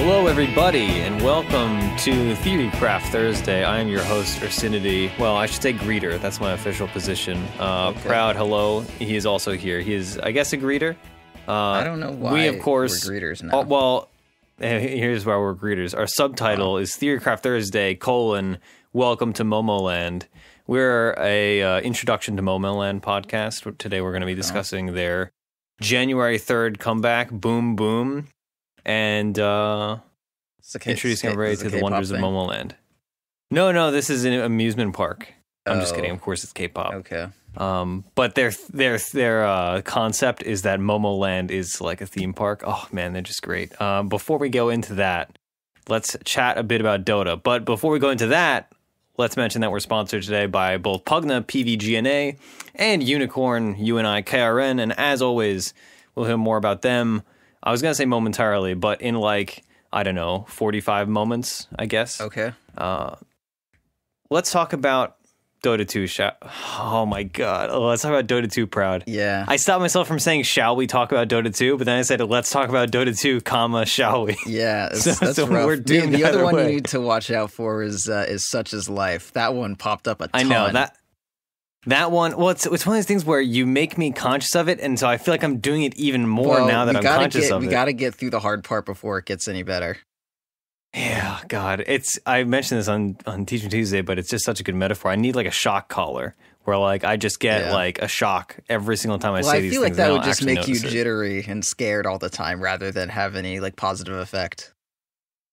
Hello, everybody, and welcome to Theorycraft Thursday. I am your host, Ursinity. Well, I should say greeter. That's my official position. Okay. Proud, hello. He is also here. He is, I guess, a greeter. I don't know why we, of course, we're greeters now. Here's why we're greeters. Our subtitle is Theorycraft Thursday, Welcome to Momoland. We're a introduction to Momoland podcast. Today we're going to be discussing their January 3rd comeback, Boom Boom, and introducing everybody to the wonders of Momoland. No, this is an amusement park. I'm just kidding. Of course, it's K-pop. Okay. But their concept is that Momoland is like a theme park. Oh man, they're just great. Before we go into that, let's chat a bit about Dota. But before we go into that, let's mention that we're sponsored today by both Pugna, PVGNA, and Unicorn, UNI, KRN. And as always, we'll hear more about them. I was going to say momentarily, but in 45 moments, I guess. Okay. Let's talk about Dota 2. Oh my god. Let's talk about Dota 2, Proud. Yeah. I stopped myself from saying, shall we talk about Dota 2? But then I said, let's talk about Dota 2, shall we? Yeah, that's so rough. We're doomed the other one way. you need to watch out for is Such Is Life. That one popped up a ton. I know, that one, well, it's one of those things where you make me conscious of it, and so I feel like I'm doing it even more now that I'm conscious of it. We got to get through the hard part before it gets any better. Yeah, God. I mentioned this on Teaching Tuesday, but it's just such a good metaphor. I need like a shock collar where I just get like a shock every single time I say these things. I feel like that would just make you jittery and scared all the time rather than have any positive effect.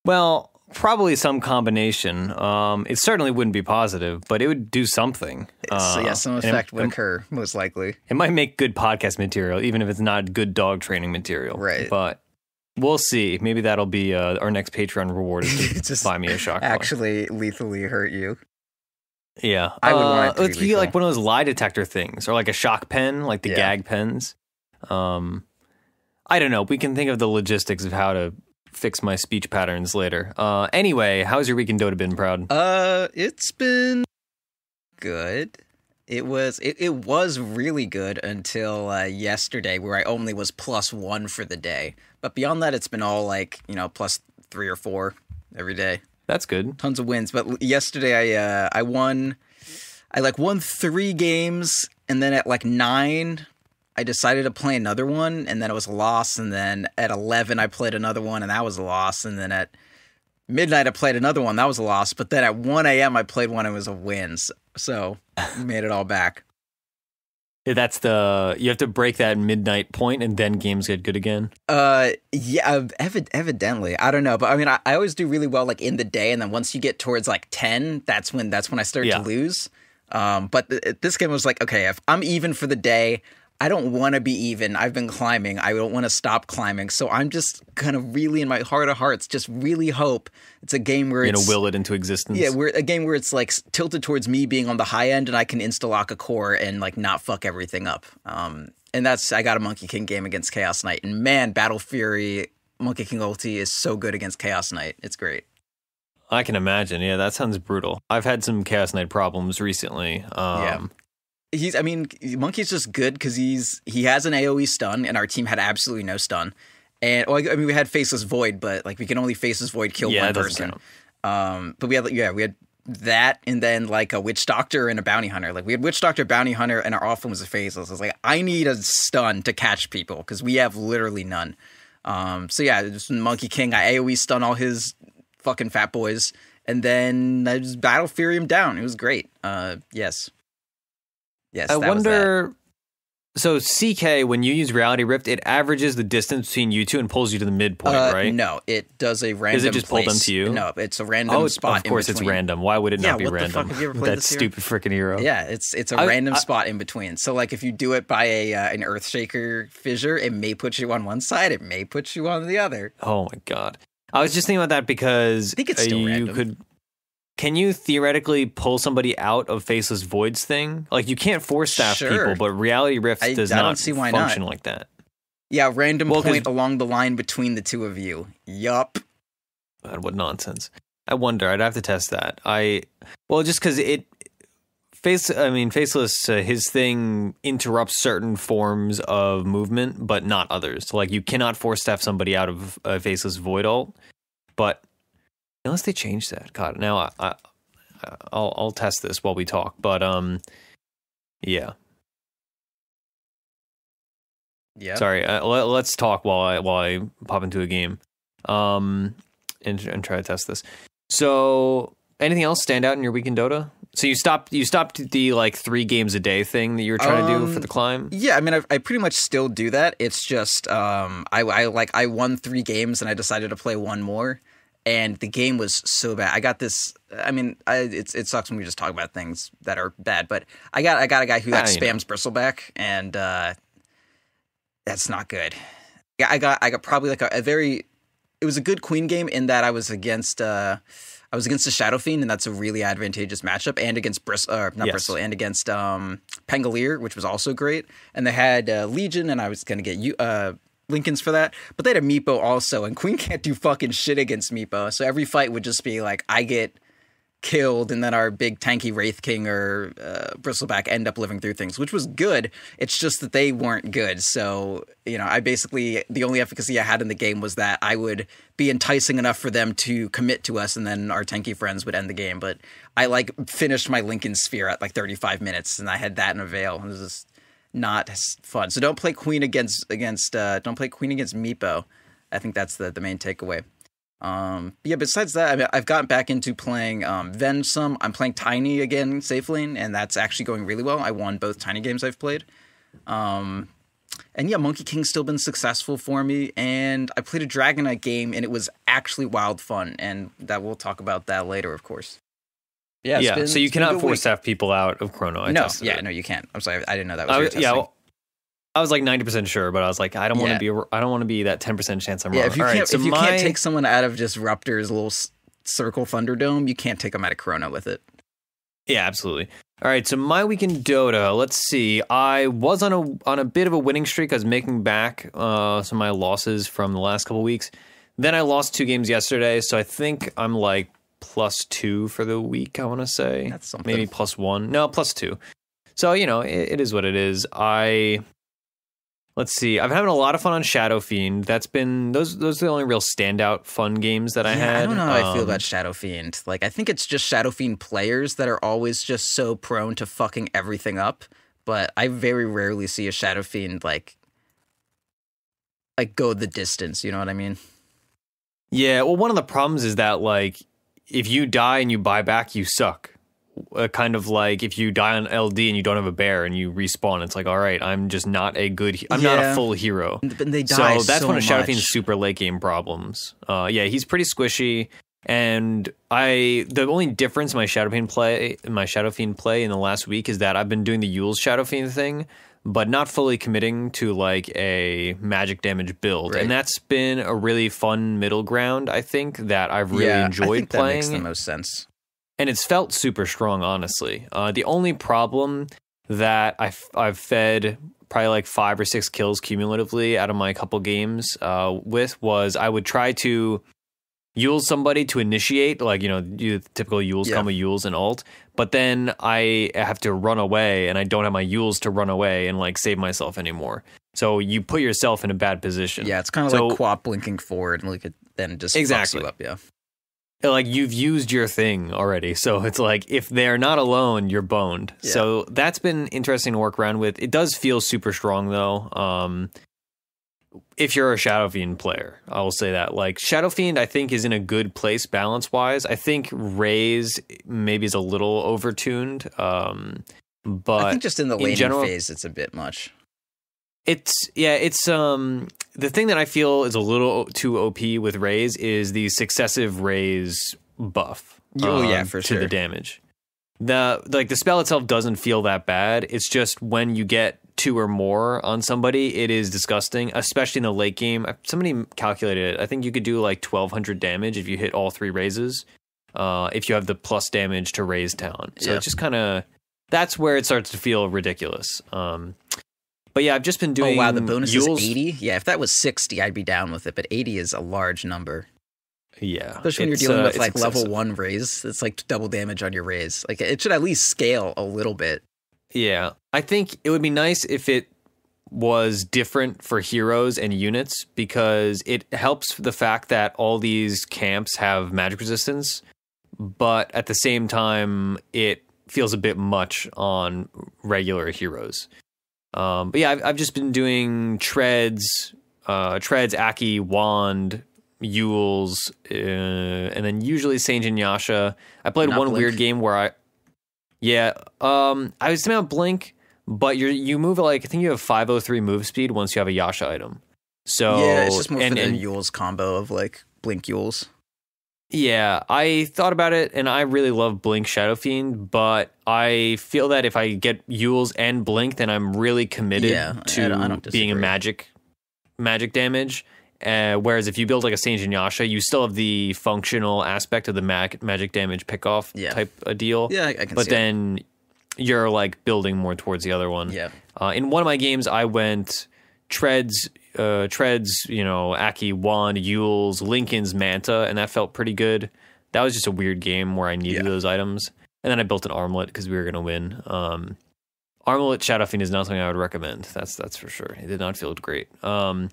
Well, probably some combination. It certainly wouldn't be positive, but it would do something. Some effect would occur, most likely. It might make good podcast material, even if it's not good dog training material. Right. But we'll see. Maybe that'll be our next Patreon reward is to just buy me a shock collar. Actually lethally hurt you. Yeah. I would want it to be like one of those lie detector things, or like a shock pen, like the gag pens. I don't know. We can think of the logistics of how to fix my speech patterns later. Anyway, how's your week in Dota been, Proud? It's been good. It was really good until yesterday, where I only was +1 for the day. But beyond that, it's been all +3 or 4 every day. That's good. Tons of wins. But yesterday I won. I won 3 games, and then at 9. I decided to play another one, and then it was a loss, and then at 11 I played another one, and that was a loss, and then at midnight I played another one, that was a loss, but then at 1 a.m. I played one, and it was a win, so we made it all back. You have to break that midnight point, and then games get good again? Evidently. I don't know, but I mean, I always do really well in the day, and then once you get towards 10, that's when I start to lose. But this game was okay, if I'm even for the day, I don't want to be even. I've been climbing. I don't want to stop climbing. So I'm just kind of really, in my heart of hearts, just really hope it's a game where you're going to will it into existence. Yeah, a game where it's tilted towards me being on the high end, and I can insta-lock a core and not fuck everything up. And I got a Monkey King game against Chaos Knight. And man, Battle Fury, Monkey King ulti is so good against Chaos Knight. It's great. I can imagine. Yeah, that sounds brutal. I've had some Chaos Knight problems recently. Yeah. Monkey's just good because he has an AoE stun, and our team had absolutely no stun. And we had Faceless Void, but we can only Faceless Void kill one person. But we had that, and then a Witch Doctor and a Bounty Hunter. We had Witch Doctor, Bounty Hunter, and our offlane was a Faceless. I was I need a stun to catch people because we have literally none. Just Monkey King, I AoE stun all his fucking fat boys, and then I just Battle Fury him down. It was great. Yes. Yes, I wonder. So CK, when you use Reality Rift, it averages the distance between you two and pulls you to the midpoint, right? No, it does a random. Does it just pull them to you? No, it's a random spot. Of course, it's random. Why would it not be what random? The fuck? Have you ever played that stupid freaking hero. Yeah, it's a random spot in between. So if you do it by an Earthshaker fissure, it may put you on one side, it may put you on the other. Oh my god! I was just thinking about that because I think it's still random. Can you theoretically pull somebody out of Faceless Void's thing? You can't force staff people, but Reality Rift does not function like that. Yeah, random point along the line between the two of you. Yup. God, what nonsense. I wonder. I'd have to test that. Just because Faceless, his thing interrupts certain forms of movement, but not others. You cannot force staff somebody out of a Faceless Void ult. but unless they change that, God, now I'll test this while we talk. But yeah. Yeah. Sorry. Let's talk while I pop into a game, and try to test this. So, anything else stand out in your week in Dota? So you stopped the like 3 games a day thing that you were trying to do for the climb? Yeah, I mean, I pretty much still do that. It's just I won 3 games and I decided to play one more, and the game was so bad. I got this. I mean, it sucks when we just talk about things that are bad, but I got a guy who spams Bristleback, and that's not good. Yeah, I got probably like a very. It was a good Queen game in that I was against the Shadow Fiend, and that's a really advantageous matchup, and against Bristle, and against Pangolier, which was also great. And they had Legion, and I was going to get Lincolns for that, but they had a Meepo also, and Queen can't do fucking shit against Meepo, so every fight would just be like, I get killed, and then our big tanky Wraith King or Bristleback end up living through things, which was good. It's just that they weren't good. So, I basically, the only efficacy I had in the game was that I would be enticing enough for them to commit to us, and then our tanky friends would end the game. But I finished my Lincoln Sphere at 35 minutes, and I had that in a veil. It was just not fun. So don't play Queen against Meepo. I think that's the main takeaway. Yeah, besides that, I mean, I've gotten back into playing Ven some. I'm playing Tiny again, safe lane, and that's actually going really well. I won both Tiny games I've played. And yeah, Monkey King's still been successful for me, and I played a Dragonite game, and it was actually wild fun, and that we'll talk about that later, of course. Yeah, so you cannot force have people out of Chrono. No, you can't. I'm sorry, I didn't know that was your testing. I was like 90% sure, but I was like, I don't want to be that 10% chance I'm wrong. If you can't take someone out of Disruptor's little circle Thunderdome, you can't take them out of Chrono with it. Yeah, absolutely. All right, so my week in Dota, let's see. I was on a bit of a winning streak. I was making back some of my losses from the last couple weeks. Then I lost 2 games yesterday, so I think I'm like +2 for the week, I want to say. That's something. Maybe +1. No, +2. So, it is what it is. Let's see. I'm having a lot of fun on Shadow Fiend. That's been those are the only real standout fun games that I had. I don't know how I feel about Shadow Fiend. Like, I think it's just Shadow Fiend players that are always just so prone to fucking everything up. But I very rarely see a Shadow Fiend like go the distance. You know what I mean? Yeah. Well, one of the problems is that if you die and you buy back, you suck. Kind of like if you die on LD and you don't have a bear and you respawn, it's like, all right, I'm just not a good. I'm not a full hero. But they die so that's one of much. Shadow Fiend's super late game problems. Yeah, he's pretty squishy, and the only difference in my Shadow Fiend play in the last week is that I've been doing the Yule's Shadow Fiend thing, but not fully committing to like a magic damage build, and that's been a really fun middle ground. I think that I've really enjoyed I think playing. That makes the most sense. And it's felt super strong, honestly. The only problem that I've fed probably like 5 or 6 kills cumulatively out of my couple games with was I would try to Yule somebody to initiate, like, you typical Yules come with Yules and ult, but then I have to run away, and I don't have my Yules to run away and like save myself anymore. So you put yourself in a bad position. Yeah, it's kind of like Quap blinking forward, and then it just fucks you up. Yeah. Like, you've used your thing already, so it's like, if they're not alone, you're boned. Yeah. So that's been interesting to work around with. It does feel super strong, though, if you're a Shadow Fiend player. I will say that. Like, Shadow Fiend, I think, is in a good place balance-wise. I think Raze maybe is a little overtuned, but I think just in the laning phase, it's a bit much. It's the thing that I feel is a little too OP with Raze is the successive Raze buff. For sure. To the damage. The spell itself doesn't feel that bad. It's just when you get 2 or more on somebody, it is disgusting, especially in the late game. Somebody calculated it. I think you could do like 1,200 damage if you hit all 3 Razes, if you have the plus damage to Raze talent. So it's just kind of, that's where it starts to feel ridiculous. But yeah, I've just been doing. Oh wow, the bonus is 80. Yeah, if that was 60, I'd be down with it. But 80 is a large number. Yeah, especially when you're dealing with like level 1 Raze. It's like double damage on your Raze. Like, it should at least scale a little bit. Yeah, I think it would be nice if it was different for heroes and units because it helps the fact that all these camps have magic resistance, but at the same time, it feels a bit much on regular heroes. But yeah, I've just been doing Treads, Aki, Wand, Yules, and then usually Sage and Yasha. I played one weird game where I was thinking about Blink, but you move like, I think you have 503 move speed once you have a Yasha item. So yeah, it's just more for the Yules combo of like Blink Yules. Yeah, I thought about it, and I really love Blink Shadow Fiend, but I feel that if I get Yules and Blink, then I'm really committed to being a magic damage. Whereas if you build like a Sage and Yasha, you still have the functional aspect of the magic damage pickoff type of deal. Yeah, I can see But then you're like building more towards the other one. Yeah. In one of my games, I went Treads, Aki, Wand, Yules, Lincoln's Manta, and that felt pretty good. That was just a weird game where I needed those items. And then I built an Armlet because we were going to win. Armlet Shadow Fiend is not something I would recommend. That's for sure. It did not feel great. Other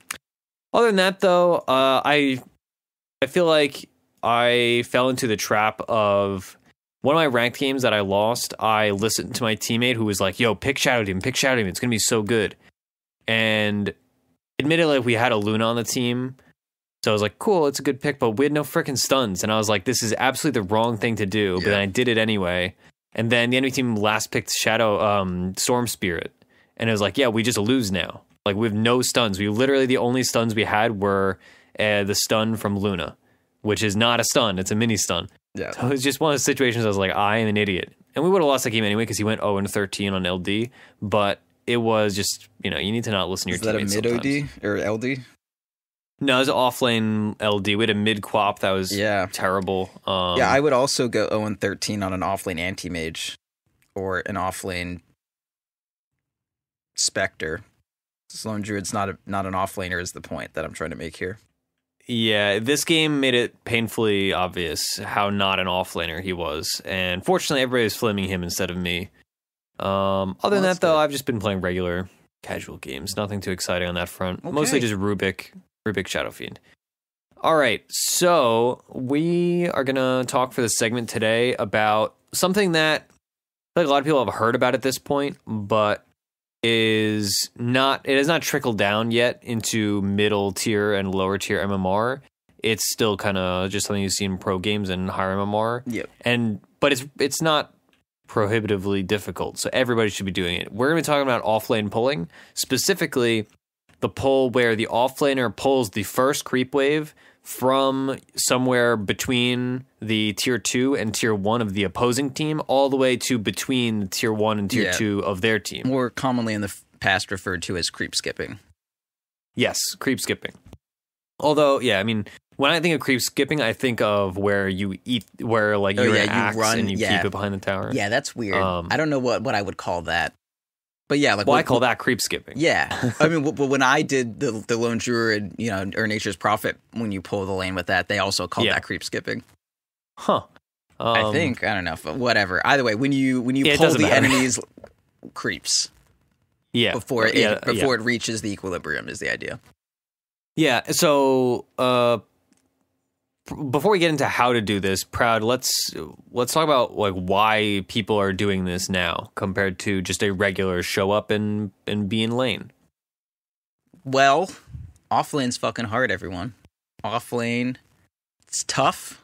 than that, though, I feel like I fell into the trap of one of my ranked games that I lost. I listened to my teammate who was like, yo, pick Shadow Demon. It's going to be so good. And admittedly, we had a Luna on the team. So I was like, cool, it's a good pick, but we had no freaking stuns. And I was like, this is absolutely the wrong thing to do. But then I did it anyway. And then the enemy team last picked Storm Spirit. And it was like, yeah, we just lose now. Like, we have no stuns. The only stuns we had were the stun from Luna, which is not a stun. It's a mini stun. Yeah. So it was just one of the situations I was like, I am an idiot. And we would have lost that game anyway because he went 0-13 on LD. But it was just, you need to not listen to your teammates. Is that a mid OD or LD? No, it was an offlane LD. We had a mid quap that was terrible. I would also go 0-13 on an offlane anti-mage or an offlane Spectre. Sloan Druid's not an offlaner is the point that I'm trying to make here. Yeah, this game made it painfully obvious how not an offlaner he was. And fortunately, everybody was flaming him instead of me. Other than that, though, I've just been playing regular casual games. Nothing too exciting on that front. Okay. Mostly just Rubik Shadow Fiend. All right, so we are going to talk for this segment today about something that I think a lot of people have heard about at this point, but it has not trickled down yet into middle tier and lower tier MMR. It's still kind of just something you see in pro games and higher MMR. Yep. But it's not prohibitively difficult, so everybody should be doing it. We're going to be talking about offlane pulling, specifically the pull where the offlaner pulls the first creep wave from somewhere between the tier 2 and tier 1 of the opposing team, all the way to between tier 1 and tier 2 of their team. More commonly in the past referred to as creep skipping. Yes, creep skipping. Although, yeah, I mean, when I think of creep skipping, I think of where you axe run, and you keep it behind the tower. Yeah, that's weird. I don't know what I would call that. But yeah, I call that creep skipping. Yeah. I mean, when I did the Lone Druid, or Nature's Prophet, when you pull the lane with that, they also called that creep skipping. Huh. I think. I don't know. But whatever. Either way, when you pull the enemy's creeps. Yeah. Before it reaches the equilibrium is the idea. Yeah. So before we get into how to do this, Proud, let's talk about like why people are doing this now compared to just a regular show up and be in lane. Well, offlane's fucking hard, everyone. Offlane, it's tough.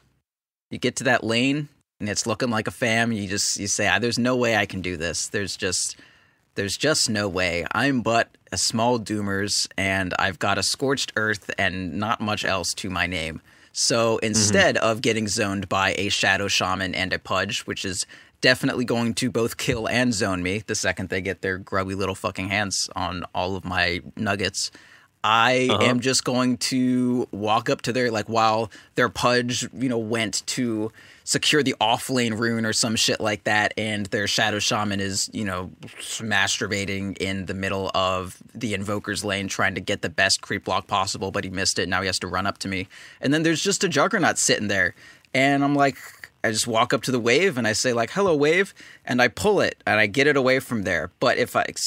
You get to that lane and it's looking like a fam. You say, there's no way I can do this. There's just no way. I'm but a small doomers and I've got a scorched earth and not much else to my name. So instead of getting zoned by a Shadow Shaman and a Pudge, which is definitely going to both kill and zone me the second they get their grubby little fucking hands on all of my nuggets, I am just going to walk up to their, like, while their Pudge, went to secure the offlane rune or some shit like that, and their Shadow Shaman is, masturbating in the middle of the Invoker's lane trying to get the best creep block possible, but he missed it. Now he has to run up to me. And then there's just a Juggernaut sitting there. And I'm like, I just walk up to the wave and I say like, "Hello, wave," and I pull it and I get it away from there. But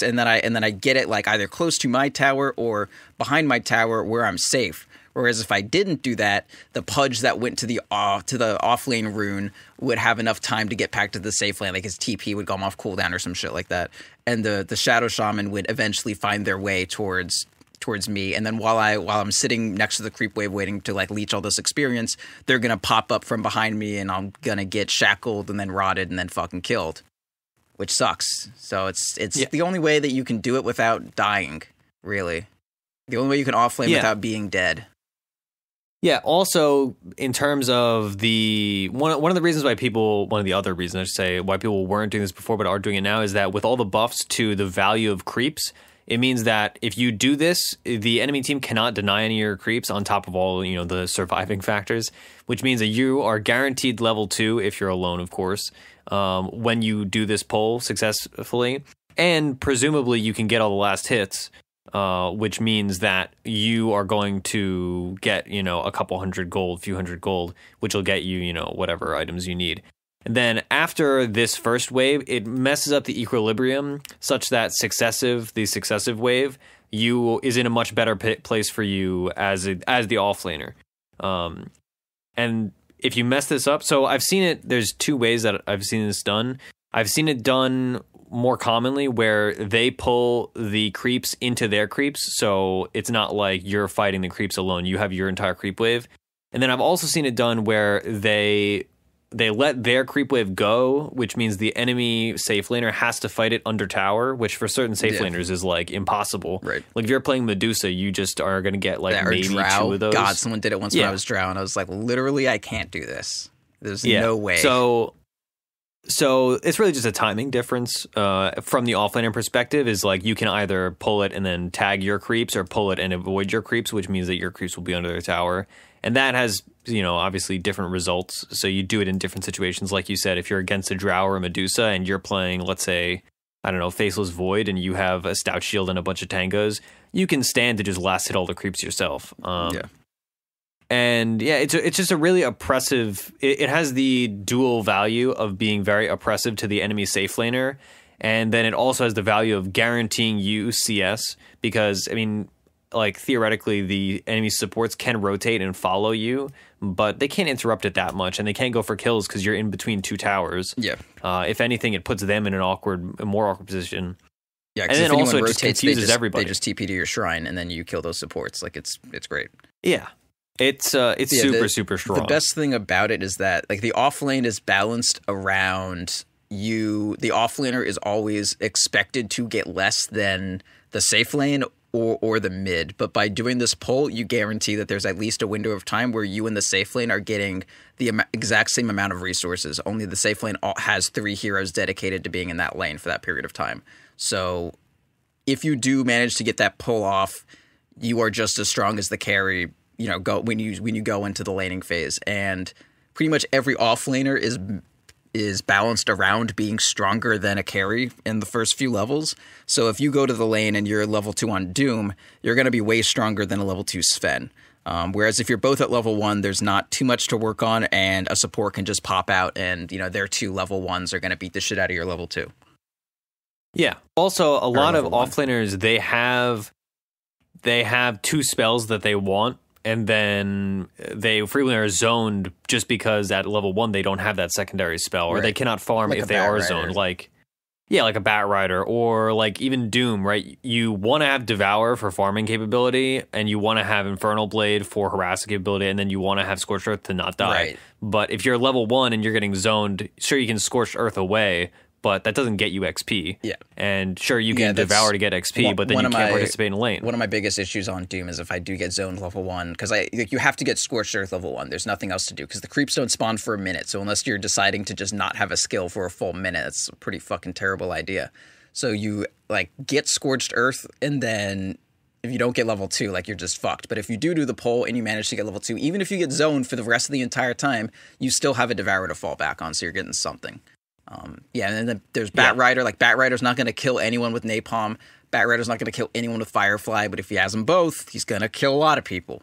then I get it like either close to my tower or behind my tower where I'm safe. Whereas if I didn't do that, the Pudge that went to the offlane rune would have enough time to get back to the safe lane, like his TP would come off cooldown or some shit like that, and the Shadow Shaman would eventually find their way towards me, and then while I'm sitting next to the creep wave waiting to like leech all this experience, they're gonna pop up from behind me and I'm gonna get shackled and then rotted and then fucking killed, which sucks. So it's the only way that you can do it without dying, really. The only way you can offlane without being dead. Yeah, also in terms of one of the other reasons I should say why people weren't doing this before but are doing it now is that with all the buffs to the value of creeps, it means that if you do this, the enemy team cannot deny any of your creeps on top of all, the surviving factors, which means that you are guaranteed level 2 if you're alone, of course, when you do this pull successfully. And presumably you can get all the last hits, which means that you are going to get, a couple hundred gold, few hundred gold, which will get you, whatever items you need. And then after this first wave, it messes up the equilibrium such that the successive wave is in a much better place for you as the offlaner. And if you mess this up, so I've seen it, there's two ways that I've seen this done. I've seen it done more commonly where they pull the creeps into their creeps. So it's not like you're fighting the creeps alone. You have your entire creep wave. And then I've also seen it done where they let their creep wave go, which means the enemy safe laner has to fight it under tower, which for certain safe laners is like impossible. Right. Like if you're playing Medusa, you just are going to get like maybe drow. 2 of those. God, someone did it once when I was drow, and I was like, literally, I can't do this. There's no way. So it's really just a timing difference from the offlaner perspective. Is like you can either pull it and then tag your creeps, or pull it and avoid your creeps, which means that your creeps will be under their tower, and that has obviously different results. So you do it in different situations. Like you said, if you're against a drow or a Medusa and you're playing, let's say, I don't know, Faceless Void, and you have a Stout Shield and a bunch of tangos, you can stand to just last hit all the creeps yourself. And yeah, it's just a really oppressive. It has the dual value of being very oppressive to the enemy safe laner, and then it also has the value of guaranteeing you CS, because I mean, like theoretically, the enemy supports can rotate and follow you, but they can't interrupt it that much, and they can't go for kills because you're in between 2 towers. Yeah. If anything, it puts them in a more awkward position. Yeah, and then if also it rotates, just confuses everybody. They just TP to your shrine, and then you kill those supports. Like it's great. Yeah. It's super strong. The best thing about it is that like the offlane is balanced around you. The offlaner is always expected to get less than the safe lane or the mid. But by doing this pull, you guarantee that there's at least a window of time where you and the safe lane are getting the exact same amount of resources. Only the safe lane has 3 heroes dedicated to being in that lane for that period of time. So if you do manage to get that pull off, you are just as strong as the carry. When you go into the laning phase, and pretty much every offlaner is balanced around being stronger than a carry in the first few levels. So if you go to the lane and you're level 2 on Doom, you're going to be way stronger than a level 2 Sven. Whereas if you're both at level 1, there's not too much to work on, and a support can just pop out, and their 2 level 1s are going to beat the shit out of your level 2. Yeah. Also, a lot of offlaners they have 2 spells that they want. And then they frequently are zoned just because at level 1 they don't have that secondary spell, or they cannot farm like if they are zoned. Like a Bat Rider, or like even Doom, right? You want to have Devour for farming capability, and you want to have Infernal Blade for harassing capability, and then you want to have Scorched Earth to not die. Right. But if you're level 1 and you're getting zoned, sure, you can Scorched Earth away, but that doesn't get you XP. Yeah. And sure, you can Devour to get XP, but then you can't participate in a lane. One of my biggest issues on Doom is if I do get zoned level 1, because you have to get Scorched Earth level 1. There's nothing else to do, because the creeps don't spawn for a minute. So unless you're deciding to just not have a skill for a full minute, it's a pretty fucking terrible idea. So you get Scorched Earth, and then if you don't get level 2, you're just fucked. But if you do the pull and you manage to get level 2, even if you get zoned for the rest of the entire time, you still have a Devourer to fall back on, so you're getting something. And then there's Bat Rider. Bat Rider's not going to kill anyone with Napalm. Bat Rider's not going to kill anyone with Firefly, but if he has them both, he's going to kill a lot of people.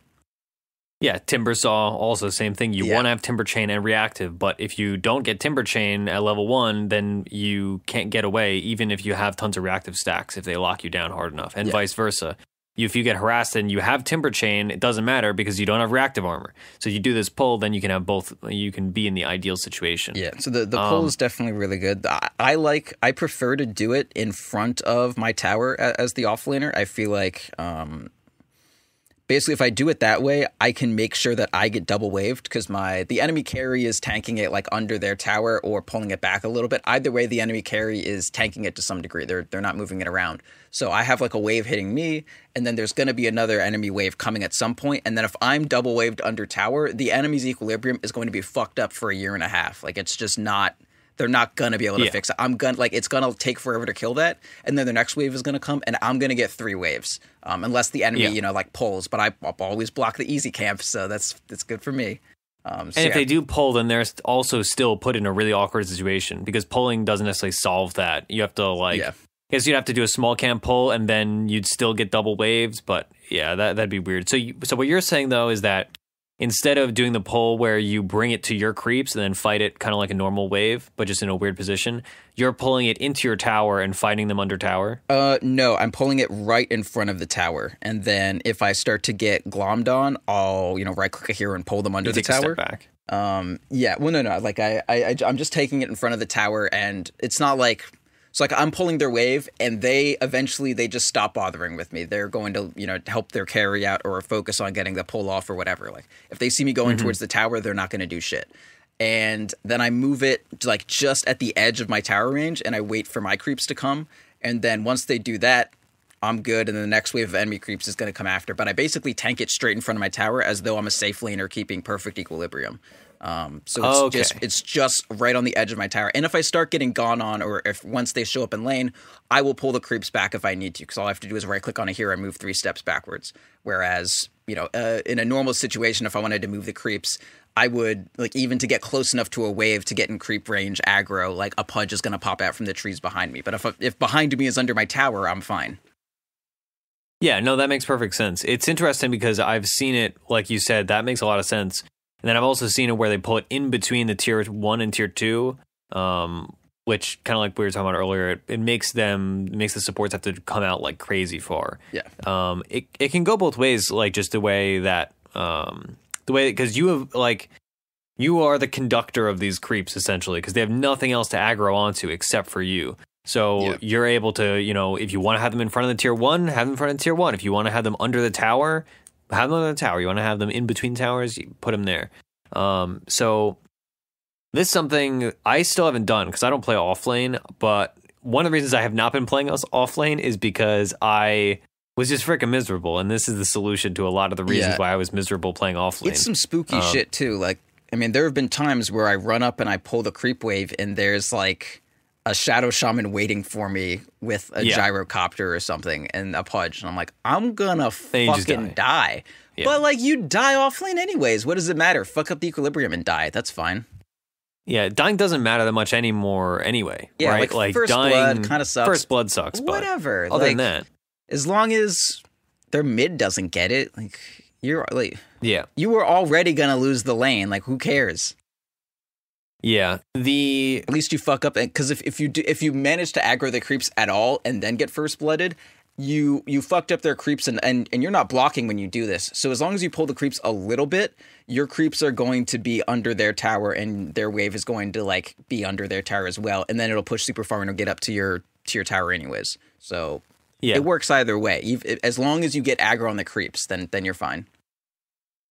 Yeah, Timber Saw, also same thing. You Yeah. want to have Timber Chain and Reactive, but if you don't get Timber Chain at level 1, then you can't get away, even if you have tons of Reactive stacks, if they lock you down hard enough, and vice versa. If you get harassed and you have Timber Chain, it doesn't matter because you don't have Reactive Armor. So you do this pull, then you can have both. You can be in the ideal situation. Yeah, so the pull is definitely really good. I prefer to do it in front of my tower as the offlaner. I feel like basically if I do it that way, I can make sure that I get double waved because the enemy carry is tanking it like under their tower or pulling it back a little bit. Either way, the enemy carry is tanking it to some degree. They're not moving it around. So I have like a wave hitting me, and then there's going to be another enemy wave coming at some point. And then if I'm double waved under tower, the enemy's equilibrium is going to be fucked up for a year and a half. Like it's just not. They're not gonna be able to fix it. It's gonna take forever to kill that, and then the next wave is gonna come, and I'm gonna get 3 waves, unless the enemy, like pulls. But I always block the easy camp, so that's good for me. And if they do pull, then they're also still put in a really awkward situation because pulling doesn't necessarily solve that. You have to I guess you'd have to do a small camp pull, and then you'd still get double waves. But yeah, that'd be weird. So what you're saying though is that instead of doing the pull where you bring it to your creeps and then fight it kind of like a normal wave, but just in a weird position, you're pulling it into your tower and fighting them under tower? No, I'm pulling it right in front of the tower. And then if I start to get glommed on, I'll, right-click a hero and pull them under the tower. A step back. Yeah, well, no. Like, I'm just taking it in front of the tower, and it's not like... It's like I'm pulling their wave, and they just stop bothering with me. They're going to, help their carry out or focus on getting the pull off or whatever. Like if they see me going towards the tower, they're not going to do shit. And then I move it like just at the edge of my tower range, and I wait for my creeps to come. And then once they do that, I'm good. And then the next wave of enemy creeps is going to come after. But I basically tank it straight in front of my tower as though I'm a safe laner keeping perfect equilibrium. So it's just right on the edge of my tower. And if I start getting gone on, or if once they show up in lane, I will pull the creeps back if I need to, because all I have to do is right click on a hero and move 3 steps backwards. Whereas, in a normal situation, if I wanted to move the creeps, I would, like, even to get close enough to a wave to get in creep range aggro, like a pudge is going to pop out from the trees behind me. But if behind me is under my tower, I'm fine. Yeah, no, that makes perfect sense. It's interesting because I've seen it, like you said, that makes a lot of sense. And then I've also seen it where they pull it in between the tier 1 and tier 2, which kind of like we were talking about earlier, it makes the supports have to come out like crazy far. Yeah. It can go both ways, like just the way because you are the conductor of these creeps essentially, because they have nothing else to aggro onto except for you. So you're able to, if you want to have them in front of the tier 1, have them in front of the tier 1. If you want to have them under the tower, have them on the tower. You want to have them in between towers, you put them there. So this is something I still haven't done because I don't play offlane. But one of the reasons I have not been playing offlane is because I was just freaking miserable. And this is the solution to a lot of the reasons why I was miserable playing offlane. It's some spooky shit too. Like, I mean, there have been times where I run up and I pull the creep wave and there's like a shadow shaman waiting for me with a gyrocopter or something and a pudge. And I'm like, I'm gonna fucking die. Yeah. But like, you die offlane anyways. What does it matter? Fuck up the equilibrium and die. That's fine. Yeah, dying doesn't matter that much anymore anyway. Yeah, right? like first dying, blood kind of sucks. First blood sucks, but whatever. Other than that, as long as their mid doesn't get it, like you're like, you were already gonna lose the lane. Like, who cares? Yeah, at least you fuck up, because if you manage to aggro the creeps at all and then get first blooded, you fucked up their creeps and you're not blocking when you do this. So as long as you pull the creeps a little bit, your creeps are going to be under their tower and their wave is going to like be under their tower as well, and then it'll push super far and it'll get up to your tower anyways. So it works either way. As long as you get aggro on the creeps, then you're fine.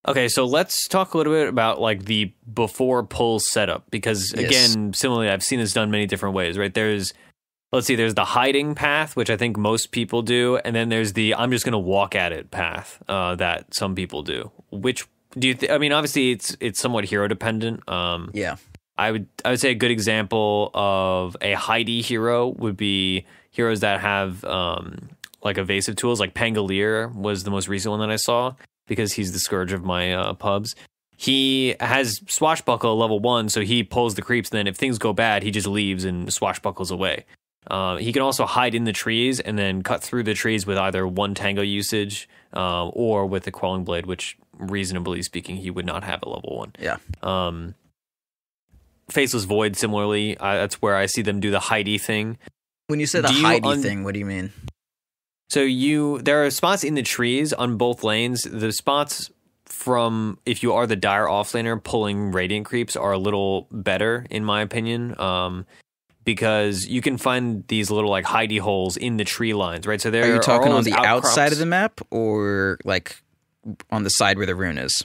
Okay, so let's talk a little bit about like the before pull setup, because again, similarly, I've seen this done many different ways, right? There's the hiding path, which I think most people do, and then there's the I'm just going to walk at it path that some people do. Which do you? I mean, obviously, it's somewhat hero dependent. I would say a good example of a hidey hero would be heroes that have like evasive tools, like Pangolier was the most recent one that I saw, because he's the scourge of my pubs. He has Swashbuckle level 1, so he pulls the creeps, and then if things go bad, he just leaves and swashbuckles away. He can also hide in the trees and then cut through the trees with either one tango usage or with the Quelling Blade, which, reasonably speaking, he would not have at level 1. Yeah. Faceless Void, similarly, that's where I see them do the hidey thing. When you say the hidey thing, what do you mean? So there are spots in the trees on both lanes. The spots from, if you are the dire offlaner, pulling Radiant Creeps are a little better, in my opinion, because you can find these little like hidey holes in the tree lines, right? So are you talking on the outside of the map or like on the side where the rune is?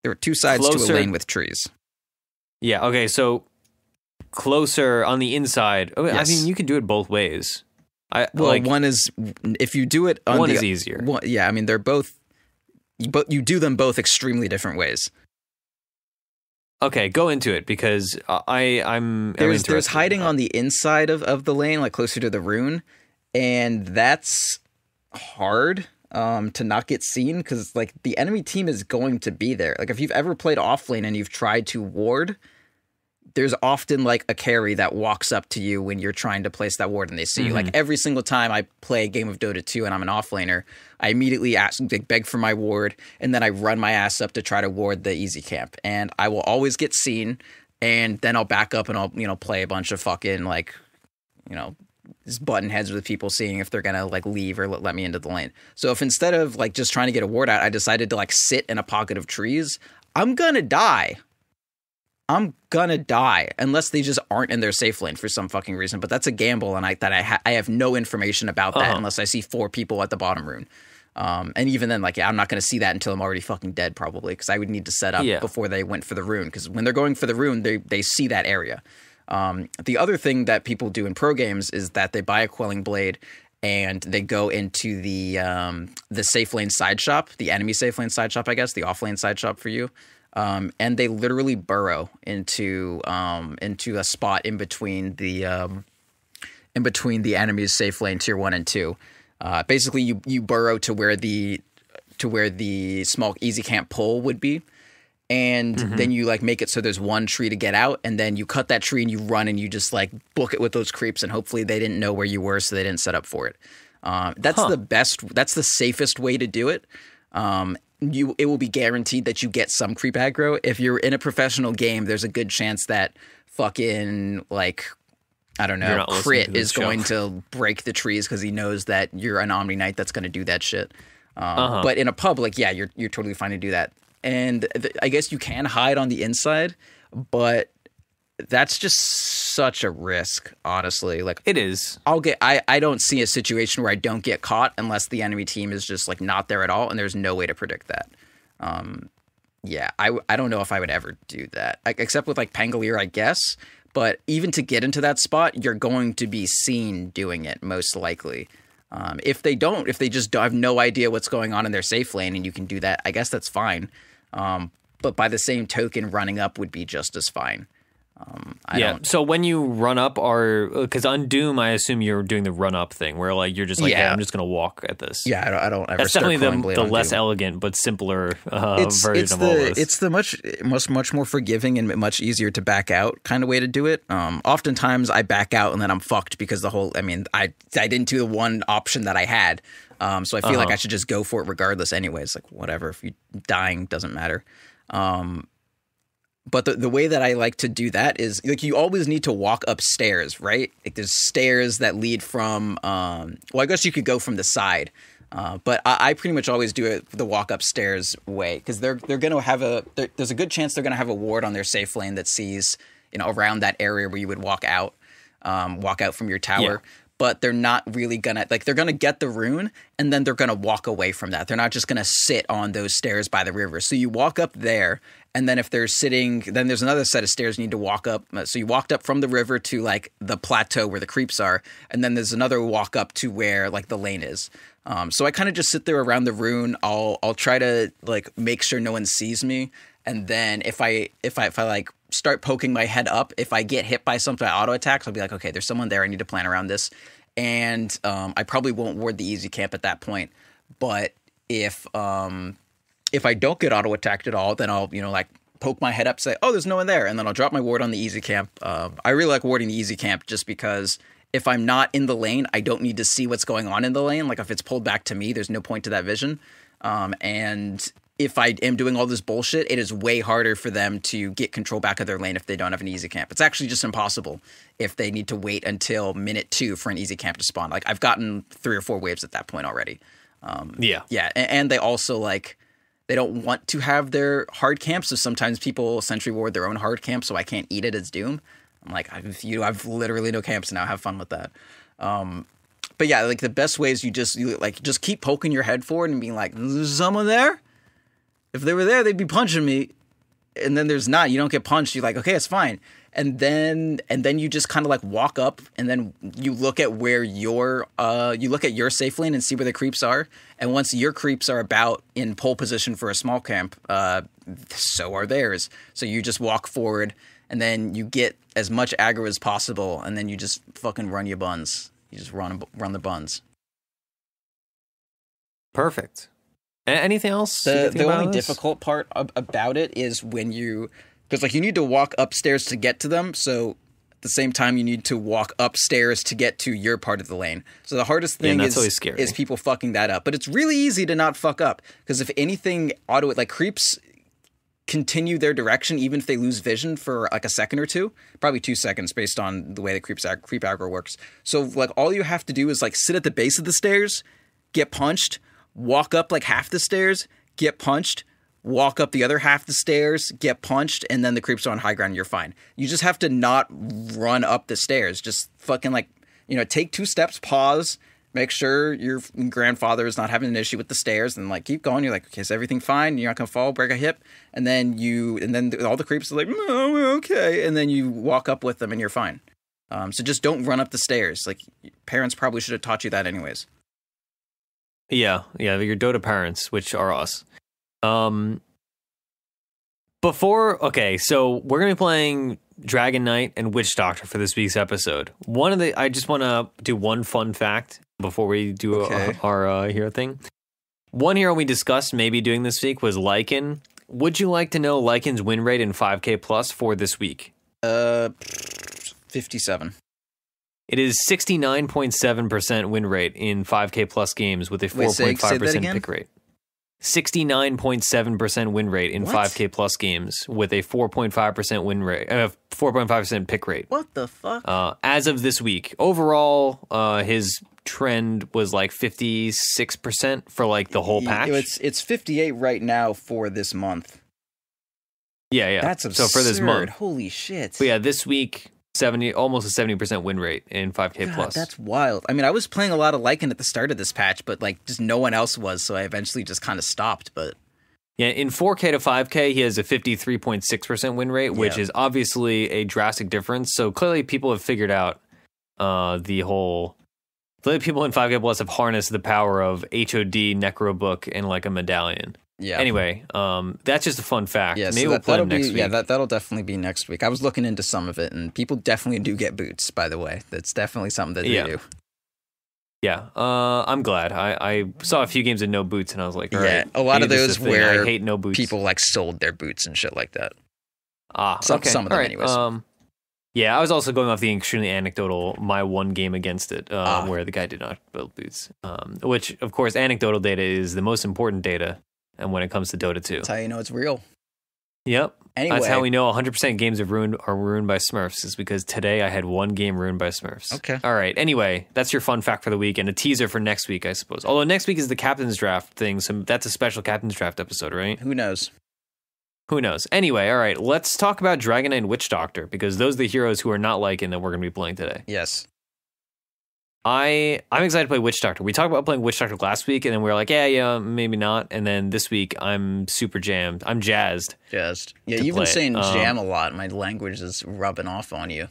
There are two sides to a lane with trees. Yeah, okay, so closer on the inside. Yes. I mean, you can do it both ways. One is, if you do it on one is easier. Yeah, I mean, they're both, but you do them both extremely different ways. Okay, go into it, because there's hiding on the inside of the lane, like closer to the rune, and that's hard to not get seen, because like the enemy team is going to be there. Like if you've ever played offlane and you've tried to ward, there's often like a carry that walks up to you when you're trying to place that ward and they see you. Like every single time I play a game of Dota 2 and I'm an offlaner, I immediately beg for my ward, and then I run my ass up to try to ward the easy camp. And I will always get seen, and then I'll back up and I'll, play a bunch of fucking like, just button heads with people, seeing if they're gonna like leave or let me into the lane. So if instead of like just trying to get a ward out, I decided to like sit in a pocket of trees, I'm gonna die unless they just aren't in their safe lane for some fucking reason. But that's a gamble, and I have no information about that unless I see 4 people at the bottom rune. And even then, like, I'm not going to see that until I'm already fucking dead, probably, because I would need to set up before they went for the rune. Because when they're going for the rune, they see that area. The other thing that people do in pro games is that they buy a Quelling Blade and they go into the safe lane side shop, the enemy safe lane side shop, I guess, the offlane side shop for you. And they literally burrow into a spot in between the enemy's safe lane tier 1 and 2. Basically, you burrow to where the small easy camp pull would be, and then you like make it so there's one tree to get out, and then you cut that tree and you run and you just like book it with those creeps, and hopefully they didn't know where you were, so they didn't set up for it. That's the best. That's the safest way to do it. It will be guaranteed that you get some creep aggro. If you're in a professional game, there's a good chance that fucking like, I don't know, Crit is going to break the trees because he knows that you're an Omni Knight that's going to do that shit. But in a public, yeah, you're totally fine to do that. And I guess you can hide on the inside, but that's just such a risk, honestly. Like it is. I don't see a situation where I don't get caught unless the enemy team is just like not there at all, and there's no way to predict that. Yeah, I don't know if I would ever do that, except with like Pangolier, I guess. But even to get into that spot, you're going to be seen doing it, most likely. If they just have no idea what's going on in their safe lane and you can do that, I guess that's fine. But by the same token, running up would be just as fine. So when you run up, because on Doom, I assume you're doing the run up thing where like you're just like, hey, I'm just gonna walk at this. Yeah, I don't ever. That's definitely the less elegant but simpler version of all this. It's the much more forgiving and much easier to back out kind of way to do it. Oftentimes I back out and then I'm fucked because I didn't do the one option that I had. So I feel like I should just go for it regardless. Anyways, like whatever. If you dying doesn't matter. But the way that I like to do that is like you always need to walk upstairs, right? Like there's stairs that lead from well, I guess you could go from the side. But I pretty much always do it the walk upstairs way because they're going to have there's a good chance they're going to have a ward on their safe lane that sees, around that area where you would walk out from your tower. Yeah. But they're not really gonna they're gonna get the rune and then they're gonna walk away from that. They're not just gonna sit on those stairs by the river. So you walk up there, and then if they're sitting, then there's another set of stairs you need to walk up. So you walked up from the river to like the plateau where the creeps are, and then there's another walk up to where like the lane is. So I kind of just sit there around the rune. I'll try to like make sure no one sees me, and then if I like start poking my head up, if I get hit by something by auto attacks, I'll be like, okay, there's someone there. I need to plan around this. And I probably won't ward the easy camp at that point. But if I don't get auto attacked at all, then I'll like poke my head up, say, oh, there's no one there, and then I'll drop my ward on the easy camp. I really like warding the easy camp just because if I'm not in the lane, I don't need to see what's going on in the lane. Like if it's pulled back to me, there's no point to that vision. And if I am doing all this bullshit, it is way harder for them to get control back of their lane if they don't have an easy camp. It's actually just impossible if they need to wait until minute 2 for an easy camp to spawn. Like I've gotten 3 or 4 waves at that point already. Yeah. And they also like, they don't want to have their hard camp. So sometimes people sentry ward their own hard camp. So I can't eat it as Doom. I'm like, I've literally no camps now. Have fun with that. But yeah, like the best way is you just keep poking your head forward and being like, there's someone there? If they were there, they'd be punching me. And then there's not. You don't get punched. You're like, okay, it's fine. And then you just kind of like walk up, and then you look at where your safe lane and see where the creeps are. And once your creeps are about in pole position for a small camp, so are theirs. So you just walk forward, and then you get as much aggro as possible, and then you just fucking run your buns. You just run the buns. Perfect. Anything else? The only difficult part about it is when because like you need to walk upstairs to get to them, so at the same time you need to walk upstairs to get to your part of the lane. So the hardest thing is people fucking that up. But it's really easy to not fuck up, because if anything, creeps continue their direction even if they lose vision for like a second or two, probably 2 seconds based on the way the creep aggro works. So like all you have to do is like sit at the base of the stairs, get punched, walk up like half the stairs, get punched, walk up the other half the stairs, get punched, and then the creeps are on high ground and you're fine. You just have to not run up the stairs. Just fucking take 2 steps, pause, make sure your grandfather is not having an issue with the stairs, and like keep going. You're like, okay, is everything fine? You're not gonna fall, break a hip, and then all the creeps are like, oh, we're okay, and then you walk up with them and you're fine. So just don't run up the stairs. Like parents probably should have taught you that anyways. Yeah, your Dota parents, which are us. So we're gonna be playing Dragon Knight and Witch Doctor for this week's episode. I just want to do one fun fact before we do our hero thing. One hero we discussed maybe doing this week was Lycan. Would you like to know Lycan's win rate in 5K plus for this week? 57. It is 69.7% win rate in 5K plus games with a 4.5% pick rate. 69.7% win rate in 5K plus games with a 4.5% win rate, 4.5% pick rate. What the fuck? As of this week, overall, his trend was like 56% for like the whole patch. It's 58 right now for this month. Yeah. That's absurd. So for this month, holy shit. But yeah, this week. Almost a 70% win rate in 5K plus. That's wild. I mean, I was playing a lot of Lycan at the start of this patch, but like just no one else was, so I eventually just kind of stopped. But yeah, in 4K to 5K, he has a 53.6% win rate, which is obviously a drastic difference. So clearly, people have figured out clearly people in 5K plus have harnessed the power of HOD, Necrobook, and like a medallion. Yeah. Anyway, that's just a fun fact. Yeah, maybe we'll play them next week. Yeah, that'll definitely be next week. I was looking into some of it, and people definitely do get boots, by the way. That's definitely something that they do. Yeah, I'm glad. I saw a few games with no boots, and I was like, all right. A lot of those where I hate no boots. People like sold their boots and shit like that. Okay. Some of them, anyways. Yeah, I was also going off the extremely anecdotal my one game against it, where the guy did not build boots. Which, of course, anecdotal data is the most important data. And when it comes to Dota 2. That's how you know it's real. Yep. Anyway. That's how we know 100% games are ruined by Smurfs, is because today I had one game ruined by Smurfs. Okay. All right. Anyway, that's your fun fact for the week and a teaser for next week, I suppose. Although next week is the Captain's Draft thing, so that's a special Captain's Draft episode, right? Who knows? Anyway, all right. Let's talk about Dragon Knight and Witch Doctor, because those are the heroes who are not Lycan that we're going to be playing today. Yes. I'm excited to play Witch Doctor. We talked about playing Witch Doctor last week, and then we were like, yeah, maybe not. And then this week, I'm super jammed. I'm jazzed. Yeah, you've been saying jam a lot. My language is rubbing off on you.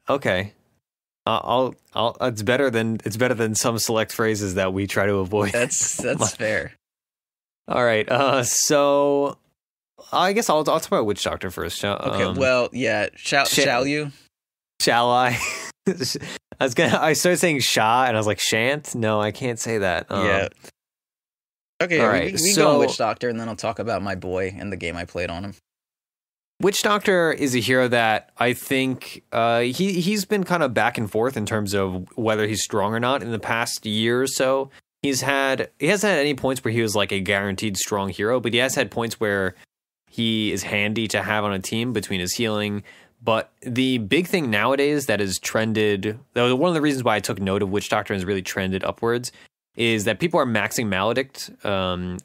Okay. It's better than some select phrases that we try to avoid. That's fair. All right. So I guess I'll talk about Witch Doctor first. Okay. Well, yeah. Shall you? Shall I? I started saying sha, and I was like, shan't? No, I can't say that. Yeah. Okay, All yeah, right, we can go on Witch Doctor, and then I'll talk about my boy and the game I played on him. Witch Doctor is a hero that I think he's been kind of back and forth in terms of whether he's strong or not. In the past year or so, he hasn't had any points where he was like a guaranteed strong hero, but he has had points where he is handy to have on a team between his healing. But the big thing nowadays that has trended, that was one of the reasons why I took note of Witch Doctor and has really trended upwards, is that people are maxing Maledict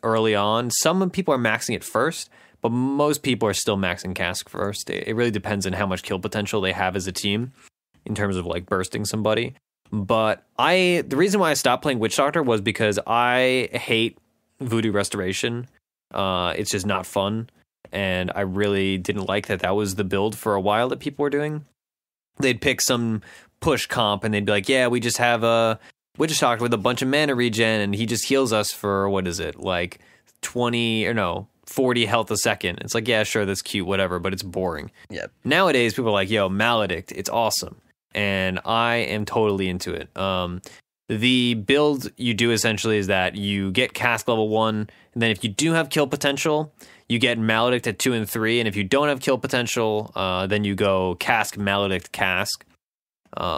early on. Some people are maxing it first, but most people are still maxing Cask first. It really depends on how much kill potential they have as a team in terms of like bursting somebody. But the reason why I stopped playing Witch Doctor was because I hate Voodoo Restoration. It's just not fun. And I really didn't like that was the build for a while that people were doing. They'd pick some push comp and they'd be like, yeah, we just have a Witch Doctor with a bunch of mana regen and he just heals us for, what is it, like 40 health a second. It's like, yeah, sure, that's cute, whatever, but it's boring. Yep. Nowadays, people are like, yo, Maledict, it's awesome. And I am totally into it. The build you do essentially is that you get Cask level 1, and then if you do have kill potential, you get Maledict at 2 and 3, and if you don't have kill potential, then you go Cask, Maledict, Cask.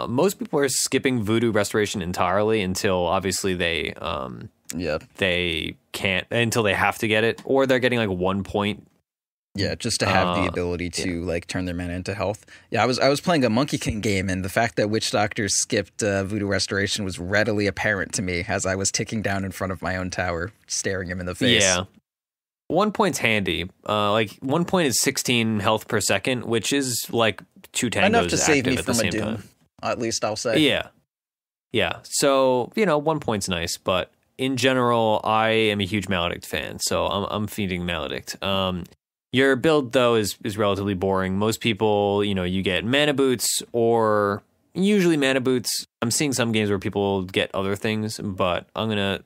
Most people are skipping Voodoo Restoration entirely until obviously they can't, until they have to get it, or they're getting like 1 point. Yeah, just to have the ability to like turn their mana into health. Yeah, I was playing a Monkey King game, and the fact that Witch Doctor skipped Voodoo Restoration was readily apparent to me as I was ticking down in front of my own tower, staring him in the face. Yeah. 1 point's handy. Like 1 point is 16 health per second, which is like 2 tangos enough to save me at from the a same doom. time. At least I'll say. Yeah. So 1 point's nice, but in general, I am a huge Maledict fan, so I'm feeding Maledict. Your build though is relatively boring. Most people, you get mana boots or usually mana boots. I'm seeing some games where people get other things, but I'm gonna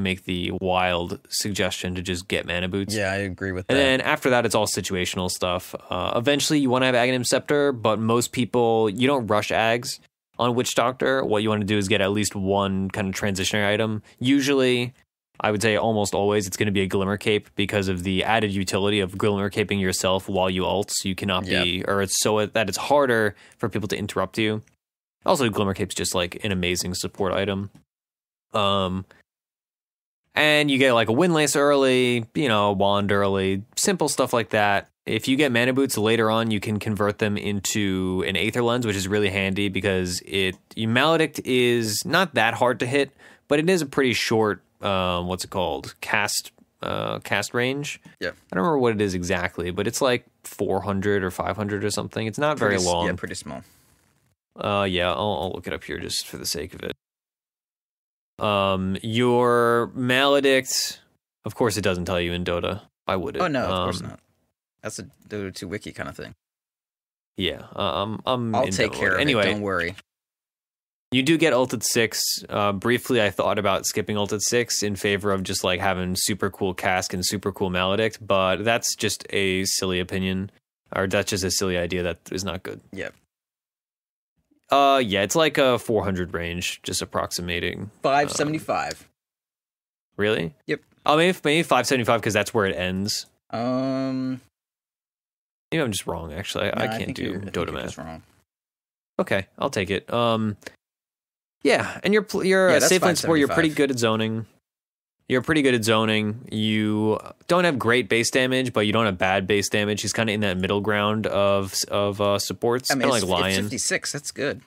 make the wild suggestion to just get mana boots. Yeah, I agree with that. And then after that, it's all situational stuff. Eventually, you want to have Aghanim Scepter, but most people, you don't rush Ags on Witch Doctor. What you want to do is get at least one kind of transitionary item. Usually, I would say almost always, it's going to be a Glimmer Cape because of the added utility of Glimmer Caping yourself while you ult, so you cannot be, or it's so that it's harder for people to interrupt you. Also, Glimmer Cape's just like an amazing support item. And you get like a Windlace early, wand early, simple stuff like that. If you get mana boots later on, you can convert them into an Aether Lens, which is really handy because Maledict is not that hard to hit, but it is a pretty short, cast range. Yeah. I don't remember what it is exactly, but it's like 400 or 500 or something. It's not very long. Yeah, pretty small. I'll look it up here just for the sake of it. Your Maledict, of course, it doesn't tell you in Dota. Why would it? Oh no, of course not. That's a Dota 2 wiki kind of thing. Yeah, I'll take Dota care of anyway, it. Don't worry. You do get ult at 6. Briefly, I thought about skipping ult at 6 in favor of just like having super cool Cask and super cool Maledict, but that's just a silly opinion, or that's just a silly idea that is not good. Yep. Yeah, it's like a 400 range, just approximating. 575. Really? Yep. Oh, maybe 575 because that's where it ends. Maybe Maybe I'm just wrong. Actually, I can't do Dota math. Wrong. Okay, I'll take it. Yeah, and you're a safe lane support. You're pretty good at zoning. You don't have great base damage, but you don't have bad base damage. He's kind of in that middle ground of supports. I mean, like Lion. It's 56. That's good.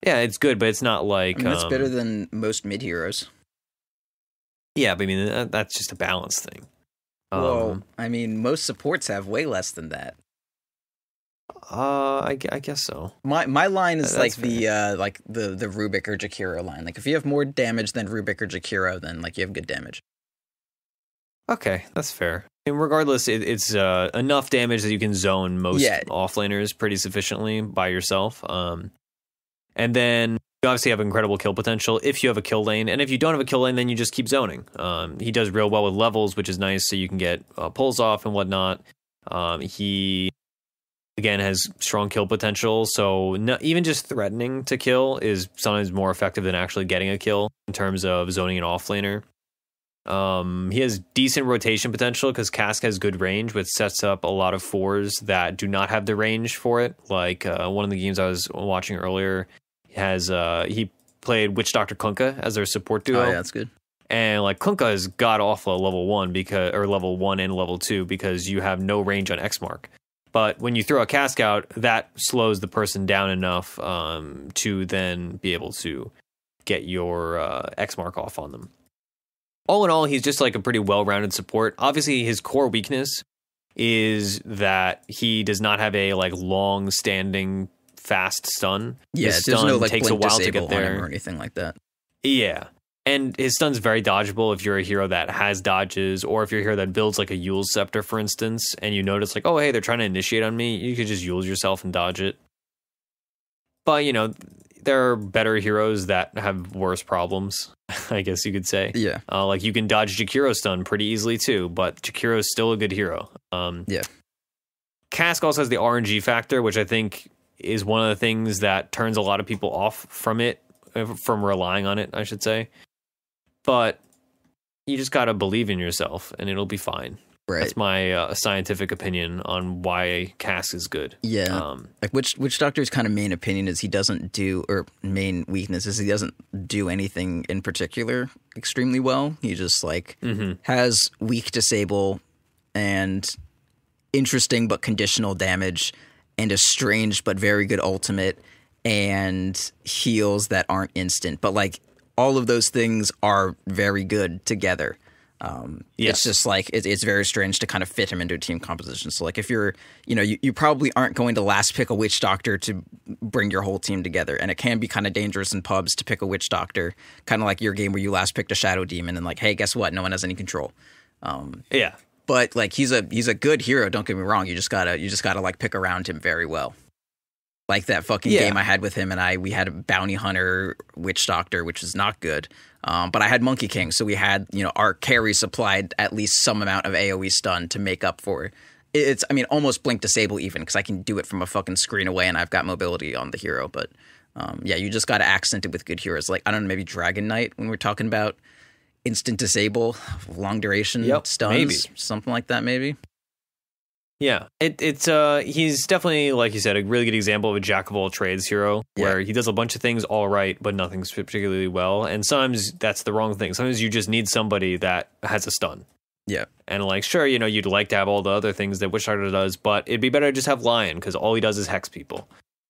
Yeah, it's good, but it's not like. That's better than most mid heroes. Yeah, but I mean that's just a balance thing. Well, I mean, most supports have way less than that. I guess so. My line is like the Rubik or Jakiro line. Like if you have more damage than Rubik or Jakiro, then like you have good damage. Okay, that's fair. And regardless, it's enough damage that you can zone most offlaners pretty sufficiently by yourself. And then you obviously have incredible kill potential if you have a kill lane, and if you don't have a kill lane, then you just keep zoning. He does real well with levels, which is nice, so you can get pulls off and whatnot. He again has strong kill potential, so even just threatening to kill is sometimes more effective than actually getting a kill in terms of zoning an offlaner. He has decent rotation potential because Cask has good range, which sets up a lot of 4s that do not have the range for it. Like one of the games I was watching earlier he played Witch Doctor Kunkka as their support duo. Oh yeah, that's good. And like Kunkka is god awful at level 1 or level 1 and level 2 because you have no range on X mark. But when you throw a Cask out, that slows the person down enough to then be able to get your X mark off on them. All in all, he's just like a pretty well-rounded support. Obviously, his core weakness is that he does not have a like long-standing fast stun. Yeah, his there's stun no like takes a blink while to disable get on there him or anything like that. Yeah. And his stun's very dodgeable if you're a hero that has dodges, or if you're a hero that builds like a Yule Scepter, for instance, and you notice like, oh, hey, they're trying to initiate on me. You could just Yule yourself and dodge it. But, you know, there are better heroes that have worse problems, I guess you could say. Yeah. Like you can dodge Jakiro's stun pretty easily too, but Jakiro's still a good hero. Yeah. Cask also has the RNG factor, which I think is one of the things that turns a lot of people off from it, from relying on it, I should say. But you just got to believe in yourself and it'll be fine. Right. That's my scientific opinion on why Cask is good. Yeah. Like Witch Doctor's kind of main opinion is he doesn't do, or main weakness is he doesn't do anything in particular extremely well. He just like has weak disable and interesting but conditional damage and a strange but very good ultimate and heals that aren't instant. But like all of those things are very good together. Yes. It's just like it's very strange to kind of fit him into a team composition. So like if you're, you know, you probably aren't going to last pick a Witch Doctor to bring your whole team together, and it can be kind of dangerous in pubs to pick a Witch Doctor, kind of like your game where you last picked a Shadow Demon and like, hey, guess what? No one has any control. Yeah, but like he's a good hero. Don't get me wrong. You just gotta like pick around him very well. Like that fucking game I had with him and we had a Bounty Hunter Witch Doctor, which is not good. But I had Monkey King, so we had, you know, our carry supplied at least some amount of AoE stun to make up for it. It's, I mean, almost blink disable even, because I can do it from a fucking screen away and I've got mobility on the hero. But yeah, you just got to accent it with good heroes. Like, I don't know, maybe Dragon Knight when we're talking about instant disable, long duration stuns, maybe. Something like that maybe. Yeah, he's definitely, like you said, a really good example of a jack of all trades hero, where he does a bunch of things all right, but nothing's particularly well. And sometimes that's the wrong thing. Sometimes you just need somebody that has a stun. Yeah. And like, sure, you know, you'd like to have all the other things that Witch Doctor does, but it'd be better to just have Lion, because all he does is hex people.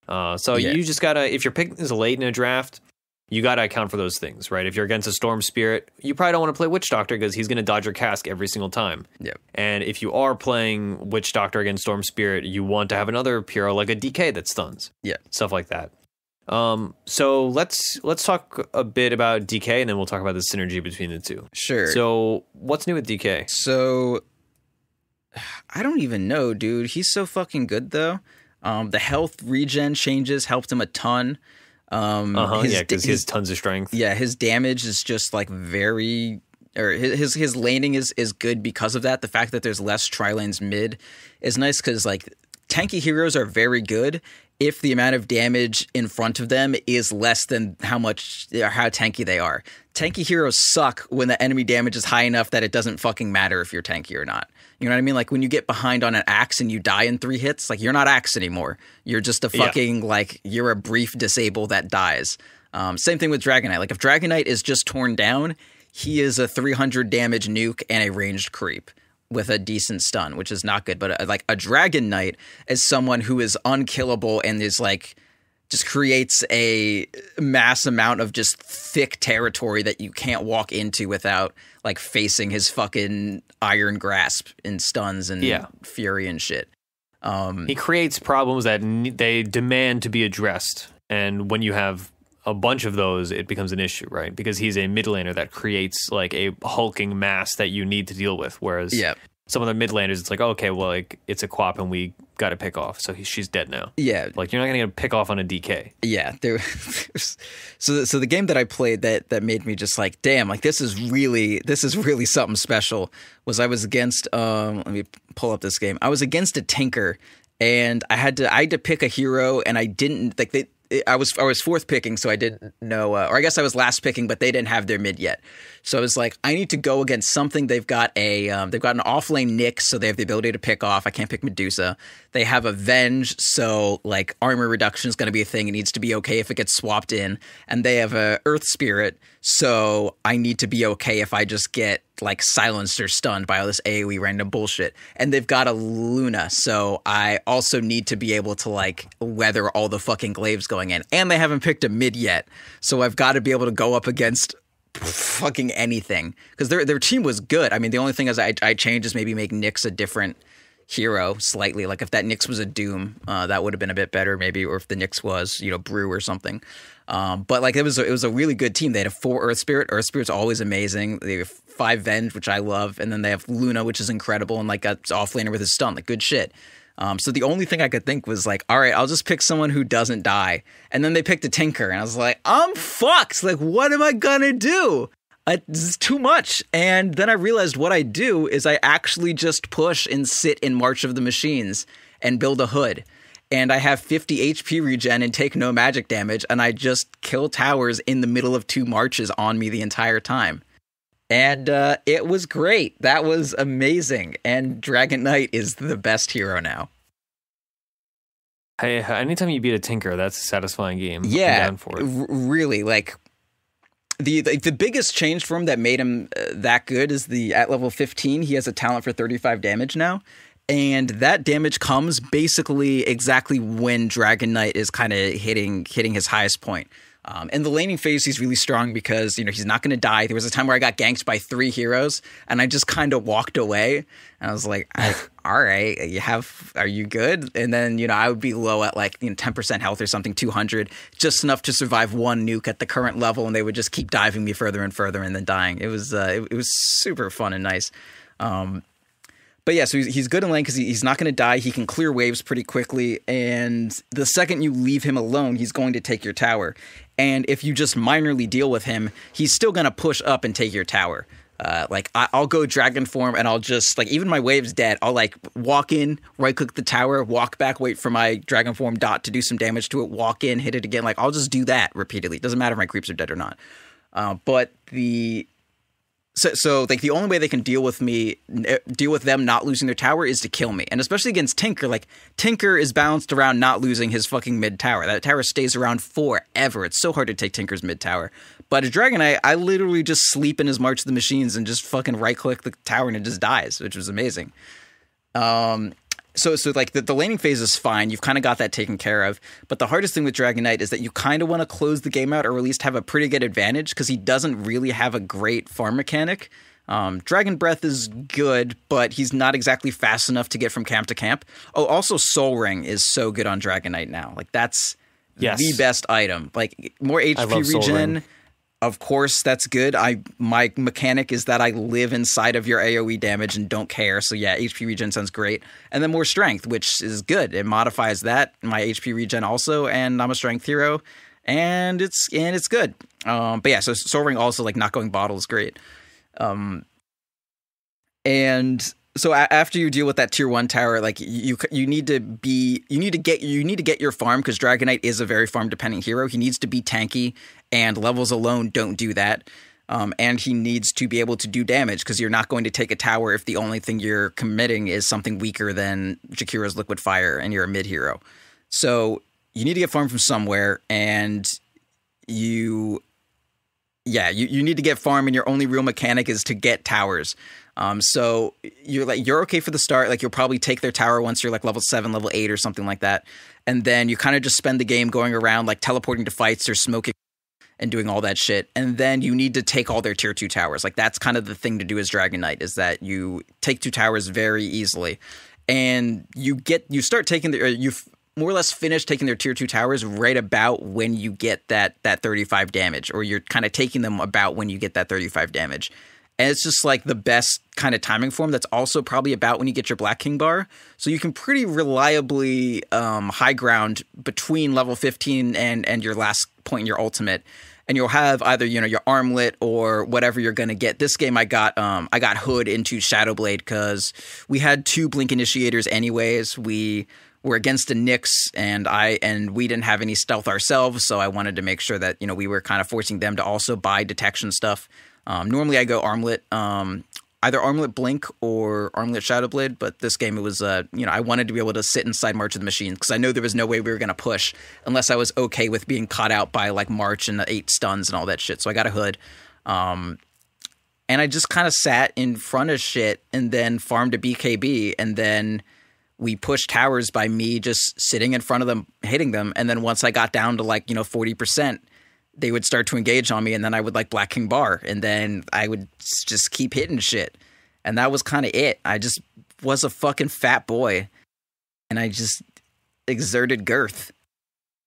You just gotta, if you're picking this late in a draft, you got to account for those things, right? If you're against a Storm Spirit, you probably don't want to play Witch Doctor because he's going to dodge your Cask every single time. Yep. And if you are playing Witch Doctor against Storm Spirit, you want to have another hero like a DK that stuns. Yeah. Stuff like that. So let's talk a bit about DK, and then we'll talk about the synergy between the two. Sure. So what's new with DK? So I don't even know, dude. He's so fucking good, though. The health regen changes helped him a ton. Because he has tons of strength. Yeah, his damage is just like his laning is good because of that. The fact that there's less tri-lanes mid is nice because like tanky heroes are very good if the amount of damage in front of them is less than how tanky they are. Tanky heroes suck when the enemy damage is high enough that it doesn't fucking matter if you're tanky or not. You know what I mean? Like when you get behind on an axe and you die in 3 hits, like you're not axe anymore. You're just a fucking like you're a brief disable that dies. Same thing with Dragon Knight. Like if Dragon Knight is just torn down, he is a 300 damage nuke and a ranged creep with a decent stun, which is not good. But like a Dragon Knight is someone who is unkillable and is like just creates a mass amount of just thick territory that you can't walk into without like facing his fucking iron grasp and stuns and fury and shit. He creates problems that they demand to be addressed. And when you have a bunch of those, it becomes an issue, right? Because he's a mid laner that creates like a hulking mass that you need to deal with. Whereas some of the mid laners, it's like, okay, well, like it's a Quap and we got to pick off. So she's dead now. Yeah. Like you're not going to pick off on a DK. Yeah. So the game that I played that made me just like, damn, like this is really something special was I was against, let me pull up this game. I was against a tanker and I had to pick a hero and I didn't like I was fourth picking, so I didn't know, or I guess I was last picking, but they didn't have their mid yet. So I was like, I need to go against something. They've got an offlane Nyx, so they have the ability to pick off. I can't pick Medusa. They have Avenge, so like armor reduction is going to be a thing. It needs to be okay if it gets swapped in. And they have a Earth Spirit, so I need to be okay if I just get like silenced or stunned by all this AoE random bullshit. And they've got a Luna, so I also need to be able to like weather all the fucking glaives going in. And they haven't picked a mid yet, so I've got to be able to go up against fucking anything, because their team was good. I mean, the only thing is I changed is maybe make Nyx a different hero slightly. Like if that Nyx was a Doom, that would have been a bit better maybe, or if the Nyx was, you know, Brew or something. But like it was a really good team. They had a 4 Earth Spirit. Earth Spirit's always amazing. They have 5 Venge, which I love, and then they have Luna, which is incredible, and like a offlaner with his stun, like good shit. So the only thing I could think was like, all right, I'll just pick someone who doesn't die. And then they picked a Tinker, and I was like, I'm fucked. Like, what am I gonna do? This is too much. And then I realized what I do is I actually just push and sit in March of the Machines and build a hood. And I have 50 HP regen and take no magic damage, and I just kill towers in the middle of 2 marches on me the entire time. And it was great. That was amazing. And Dragon Knight is the best hero now. Hey, anytime you beat a Tinker, that's a satisfying game. Yeah, I'm down for it. Really. Like the biggest change for him that made him that good is at level 15, he has a talent for 35 damage now. And that damage comes basically exactly when Dragon Knight is kind of hitting his highest point. In the laning phase, he's really strong because, you know, he's not going to die. There was a time where I got ganked by 3 heroes, and I just kind of walked away. And I was like, all right, are you good? And then, you know, I would be low at like 10% health or something, 200, just enough to survive 1 nuke at the current level, and they would just keep diving me further and further and then dying. It was super fun and nice. But yeah, so he's good in lane because he's not going to die. He can clear waves pretty quickly, and the second you leave him alone, he's going to take your tower. And if you just minorly deal with him, he's still going to push up and take your tower. Like I'll go dragon form, and I'll just like, even my wave's dead, I'll like walk in, right click the tower, walk back, wait for my dragon form dot to do some damage to it, walk in, hit it again. Like I'll just do that repeatedly. It doesn't matter if my creeps are dead or not. So like the only way they can deal with them not losing their tower is to kill me. And especially against Tinker, like Tinker is balanced around not losing his fucking mid tower. That tower stays around forever. It's so hard to take Tinker's mid tower. But a Dragon Knight, I literally just sleep in his March of the Machines and just fucking right click the tower and it just dies, which was amazing. So like the laning phase is fine. You've kind of got that taken care of. But the hardest thing with Dragon Knight is that you kind of want to close the game out, or at least have a pretty good advantage, because he doesn't really have a great farm mechanic. Dragon Breath is good, but he's not exactly fast enough to get from camp to camp. Oh, also Soul Ring is so good on Dragon Knight now. Like that's the best item. Like more HP regen. Of course, that's good. My mechanic is that I live inside of your AoE damage and don't care. So yeah, HP regen sounds great. And then more strength, which is good. It modifies that, my HP regen also, and I'm a strength hero, and it's good. But yeah, so Soul Ring also, like not going bottle is great. And so after you deal with that tier 1 tower, like you need to get your farm, because Dragon Knight is a very farm dependent hero. He needs to be tanky, and levels alone don't do that. And he needs to be able to do damage, because you're not going to take a tower if the only thing you're committing is something weaker than Jakira's Liquid Fire and you're a mid hero. So you need to get farm from somewhere, and you need to get farm, and your only real mechanic is to get towers. So you're okay for the start. Like you'll probably take their tower once you're like level 7, level 8 or something like that. And then you kind of just spend the game going around like teleporting to fights or smoking and doing all that shit. And then you need to take all their tier 2 towers. Like that's kind of the thing to do as Dragon Knight, is that you take 2 towers very easily. And you've more or less finished taking their tier 2 towers right about when you get that 35 damage, or you're kind of taking them about when you get that 35 damage. And it's just like the best kind of timing for him. That's also probably about when you get your Black King bar. So you can pretty reliably high ground between level 15 and your last point in your ultimate. And you'll have either, your armlet or whatever you're going to get. This game I got Hood into Shadowblade because we had 2 Blink Initiators anyways. We we're against the Nyx, and we didn't have any stealth ourselves, so I wanted to make sure that, you know, we were kind of forcing them to also buy detection stuff. Normally I go Armlet, either Armlet Blink or Armlet Shadowblade, but this game it was, you know, I wanted to be able to sit inside March of the Machine because I know there was no way we were going to push unless I was okay with being caught out by like March and the 8 stuns and all that shit. So I got a hood. And I just kind of sat in front of shit and then farmed a BKB. And then we pushed towers by me just sitting in front of them, hitting them. And then once I got down to like, you know, 40%, they would start to engage on me. And then I would like Black King Bar. And then I would just keep hitting shit. And that was kind of it. I just was a fucking fat boy. And I just exerted girth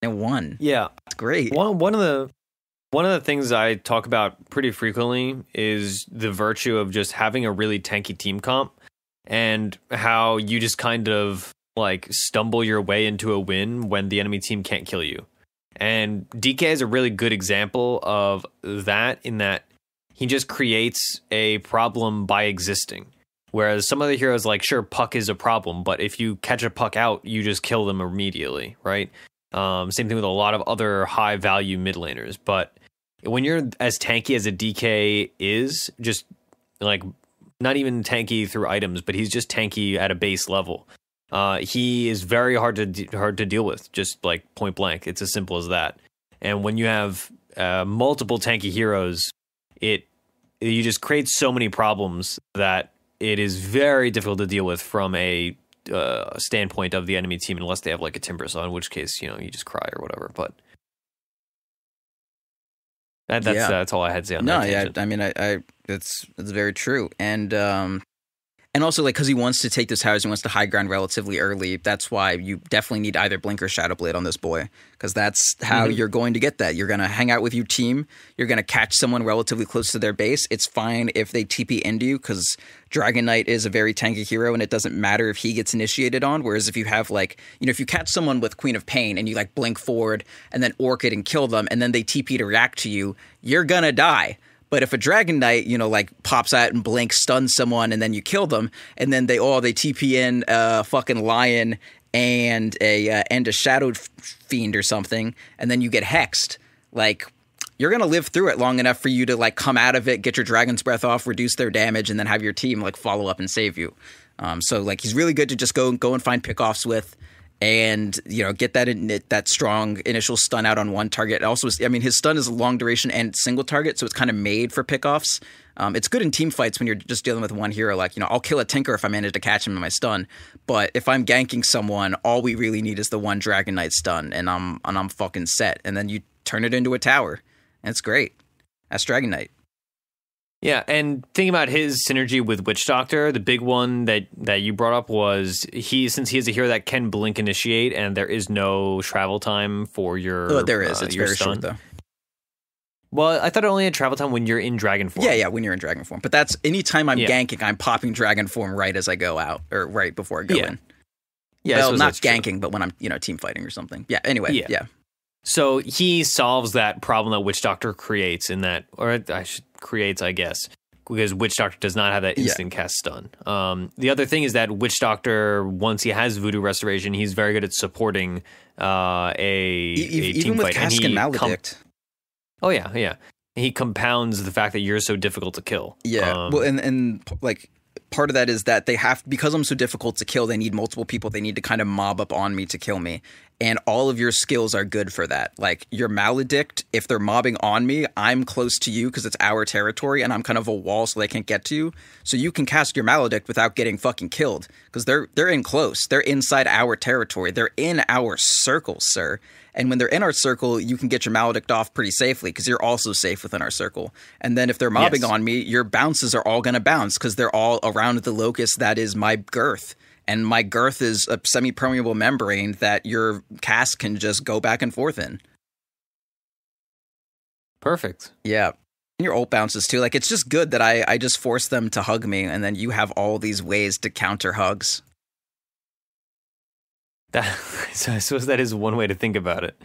and won. Yeah. It's great. One of the things I talk about pretty frequently is the virtue of just having a really tanky team comp and how you just kind of like stumble your way into a win when the enemy team can't kill you. And DK is a really good example of that in that he just creates a problem by existing. Whereas some other heroes, like, sure, Puck is a problem, but if you catch a Puck out, you just kill them immediately, right? Same thing with a lot of other high-value mid laners. But when you're as tanky as a DK is, just like not even tanky through items, but he's just tanky at a base level. He is very hard to deal with, just like point blank. It's as simple as that. And when you have multiple tanky heroes, you just create so many problems that it is very difficult to deal with from a standpoint of the enemy team, unless they have like a Timber Saw, in which case, you know, you just cry or whatever. But that's all I had to say on that. No, yeah, I mean, it's very true, and also like because he wants to take this house, he wants to high ground relatively early. That's why you definitely need either Blink or Shadowblade on this boy, because that's how you're going to get that. You're going to hang out with your team. You're going to catch someone relatively close to their base. It's fine if they TP into you, because Dragon Knight is a very tanky hero, and it doesn't matter if he gets initiated on. Whereas if you have like, you know, if you catch someone with Queen of Pain and you like blink forward and then orc it and kill them, and then they TP to react to you, you're gonna die. But if a Dragon Knight, you know, like pops out and blinks, stuns someone, and then you kill them, and then they TP in a fucking Lion and a Shadow Fiend or something, and then you get hexed, like, you're going to live through it long enough for you to like come out of it, get your Dragon's Breath off, reduce their damage, and then have your team like follow up and save you. So like he's really good to just go and find pickoffs with. And, you know, get that strong initial stun out on one target. Also, I mean, his stun is long duration and single target, so it's kind of made for pickoffs. It's good in team fights when you're just dealing with one hero. Like, you know, I'll kill a Tinker if I manage to catch him in my stun. But if I'm ganking someone, all we really need is the one Dragon Knight stun, and I'm fucking set. And then you turn it into a tower, and it's great. That's Dragon Knight. Yeah, and thinking about his synergy with Witch Doctor, the big one that you brought up was since he is a hero that can blink initiate, and there is no travel time for your. Oh, there is. It's very stun. short though. Well, I thought it only had travel time when you're in dragon form. Yeah, when you're in dragon form. But that's anytime I'm ganking, I'm popping dragon form right as I go out, or right before I go in. Yeah, well, not ganking, but when I'm, you know, team fighting or something. Yeah. Anyway. Yeah. So he solves that problem that Witch Doctor creates creates, I guess, because Witch Doctor does not have that instant cast stun. The other thing is that Witch Doctor, once he has Voodoo Restoration, he's very good at supporting a even team with fight. Cask and Maledict. He compounds the fact that you're so difficult to kill. Yeah, well, and like part of that is that because I'm so difficult to kill, they need multiple people. They need to kind of mob up on me to kill me. And all of your skills are good for that. Like your Maledict, if they're mobbing on me, I'm close to you because it's our territory and I'm kind of a wall so they can't get to you. So you can cast your Maledict without getting fucking killed because they're in close. They're inside our territory. They're in our circle, sir. And when they're in our circle, you can get your Maledict off pretty safely because you're also safe within our circle. And then if they're mobbing on me, your bounces are all going to bounce because they're all around the locus that is my girth. And my girth is a semi-permeable membrane that your cast can just go back and forth in. Perfect. Yeah. And your ult bounces too. Like, it's just good that I just force them to hug me, and then you have all these ways to counter hugs. So I suppose that is one way to think about it.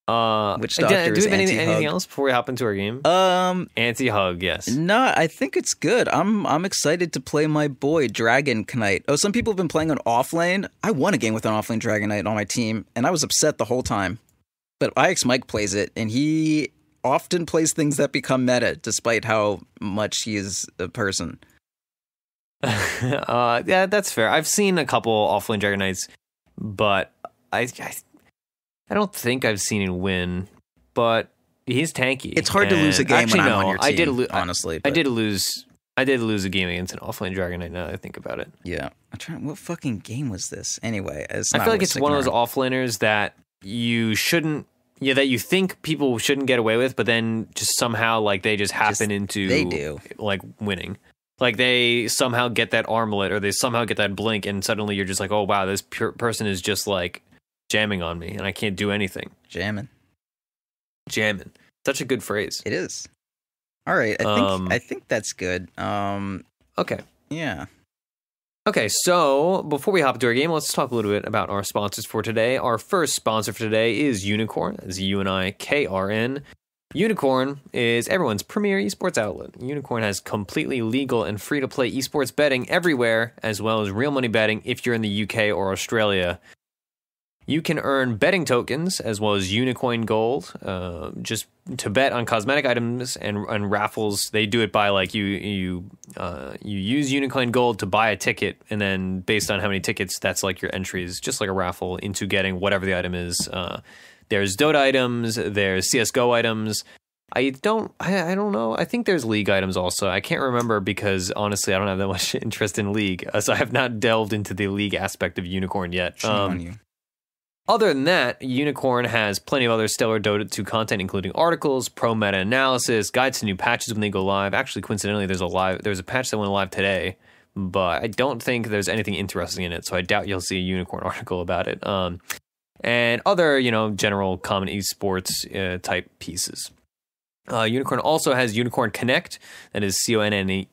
Which do doctor we is have anything anti-hug? else before we hop into our game? Anti-hug, yes. No, I think it's good. I'm excited to play my boy Dragon Knight. Oh, some people have been playing on Offlane. I won a game with an Offlane Dragon Knight on my team, and I was upset the whole time. But IX Mike plays it, and he often plays things that become meta, despite how much he is a person. Yeah, that's fair. I've seen a couple Offlane Dragon Knights, but I don't think I've seen him win. But he's tanky. It's hard to lose a game when I'm on your team, I did honestly. I did lose a game against an Offlane Dragon Knight. Now that I think about it. Yeah, I'm trying. What fucking game was this? Anyway, I feel like it's one of those offlaners that you shouldn't. Yeah, that you think people shouldn't get away with, but then just somehow like they just happen into they do like winning. Like they somehow get that armlet or they somehow get that blink, and suddenly you're just like, oh wow, this person is just like jamming on me, and I can't do anything. Jamming. Such a good phrase. It is. All right, I think that's good. Okay. Yeah. Okay, so before we hop into our game, let's talk a little bit about our sponsors for today. Our first sponsor for today is Unikrn. That's UNIKRN. Unikrn is everyone's premier esports outlet. Unikrn has completely legal and free-to-play esports betting everywhere, as well as real money betting if you're in the UK or Australia. You can earn betting tokens as well as Unicoin Gold, just to bet on cosmetic items and raffles. They do it by like you use Unicoin Gold to buy a ticket, and then based on how many tickets, that's like your entries, just like a raffle into getting whatever the item is. There's Dota items, there's CS:GO items. I don't know. I think there's League items also. I can't remember because honestly, I don't have that much interest in League, so I have not delved into the League aspect of Unikrn yet. Shame on you. Other than that, Unikrn has plenty of other stellar Dota 2 content, including articles, pro meta analysis, guides to new patches when they go live. Actually, coincidentally, there's a patch that went live today, but I don't think there's anything interesting in it, so I doubt you'll see a Unikrn article about it. And other, general common esports type pieces. Unikrn also has Unikrn Connect, that is CONNEKT,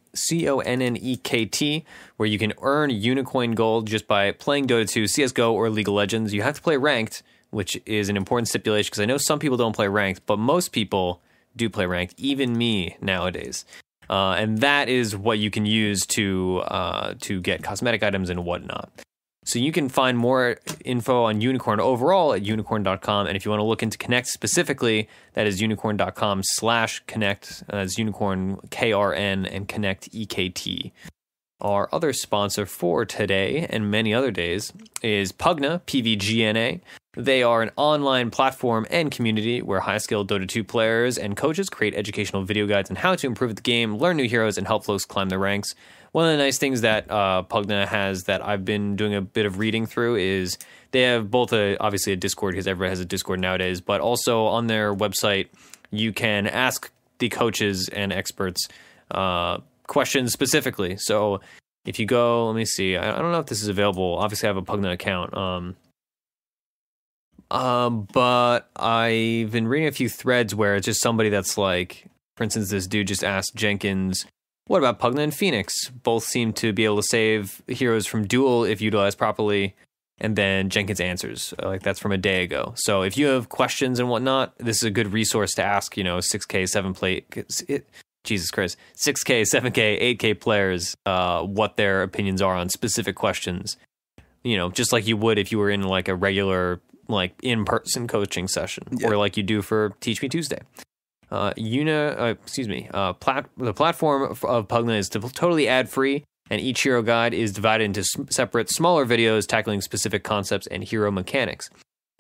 where you can earn Unicoin Gold just by playing Dota 2, CSGO, or League of Legends. You have to play ranked, which is an important stipulation because I know some people don't play ranked, but most people do play ranked, even me nowadays. And that is what you can use to get cosmetic items and whatnot. So you can find more info on Unikrn overall at unikrn.com. And if you want to look into Connect specifically, that is unikrn.com/connect. That's Unikrn KRN and Connect EKT. Our other sponsor for today and many other days is Pugna, PVGNA. They are an online platform and community where high-skilled Dota 2 players and coaches create educational video guides on how to improve the game, learn new heroes, and help folks climb their ranks. One of the nice things that Pugna has that I've been doing a bit of reading through is they have both obviously a Discord, because everybody has a Discord nowadays, but also on their website you can ask the coaches and experts questions specifically. So if you go, let me see, I don't know if this is available. Obviously I have a Pugna account. But I've been reading a few threads where it's just somebody that's like, for instance, this dude just asked Jenkins, what about Pugna and Phoenix? Both seem to be able to save heroes from duel if utilized properly. And then Jenkins answers, like that's from a day ago. So if you have questions and whatnot, this is a good resource to ask, 6K, 7K, Jesus Christ, 6K, 7K, 8K players, what their opinions are on specific questions. Just like you would if you were in like a regular, like in-person coaching session, or like you do for Teach Me Tuesday. The platform of Pugna is totally ad-free, and each hero guide is divided into separate, smaller videos tackling specific concepts and hero mechanics.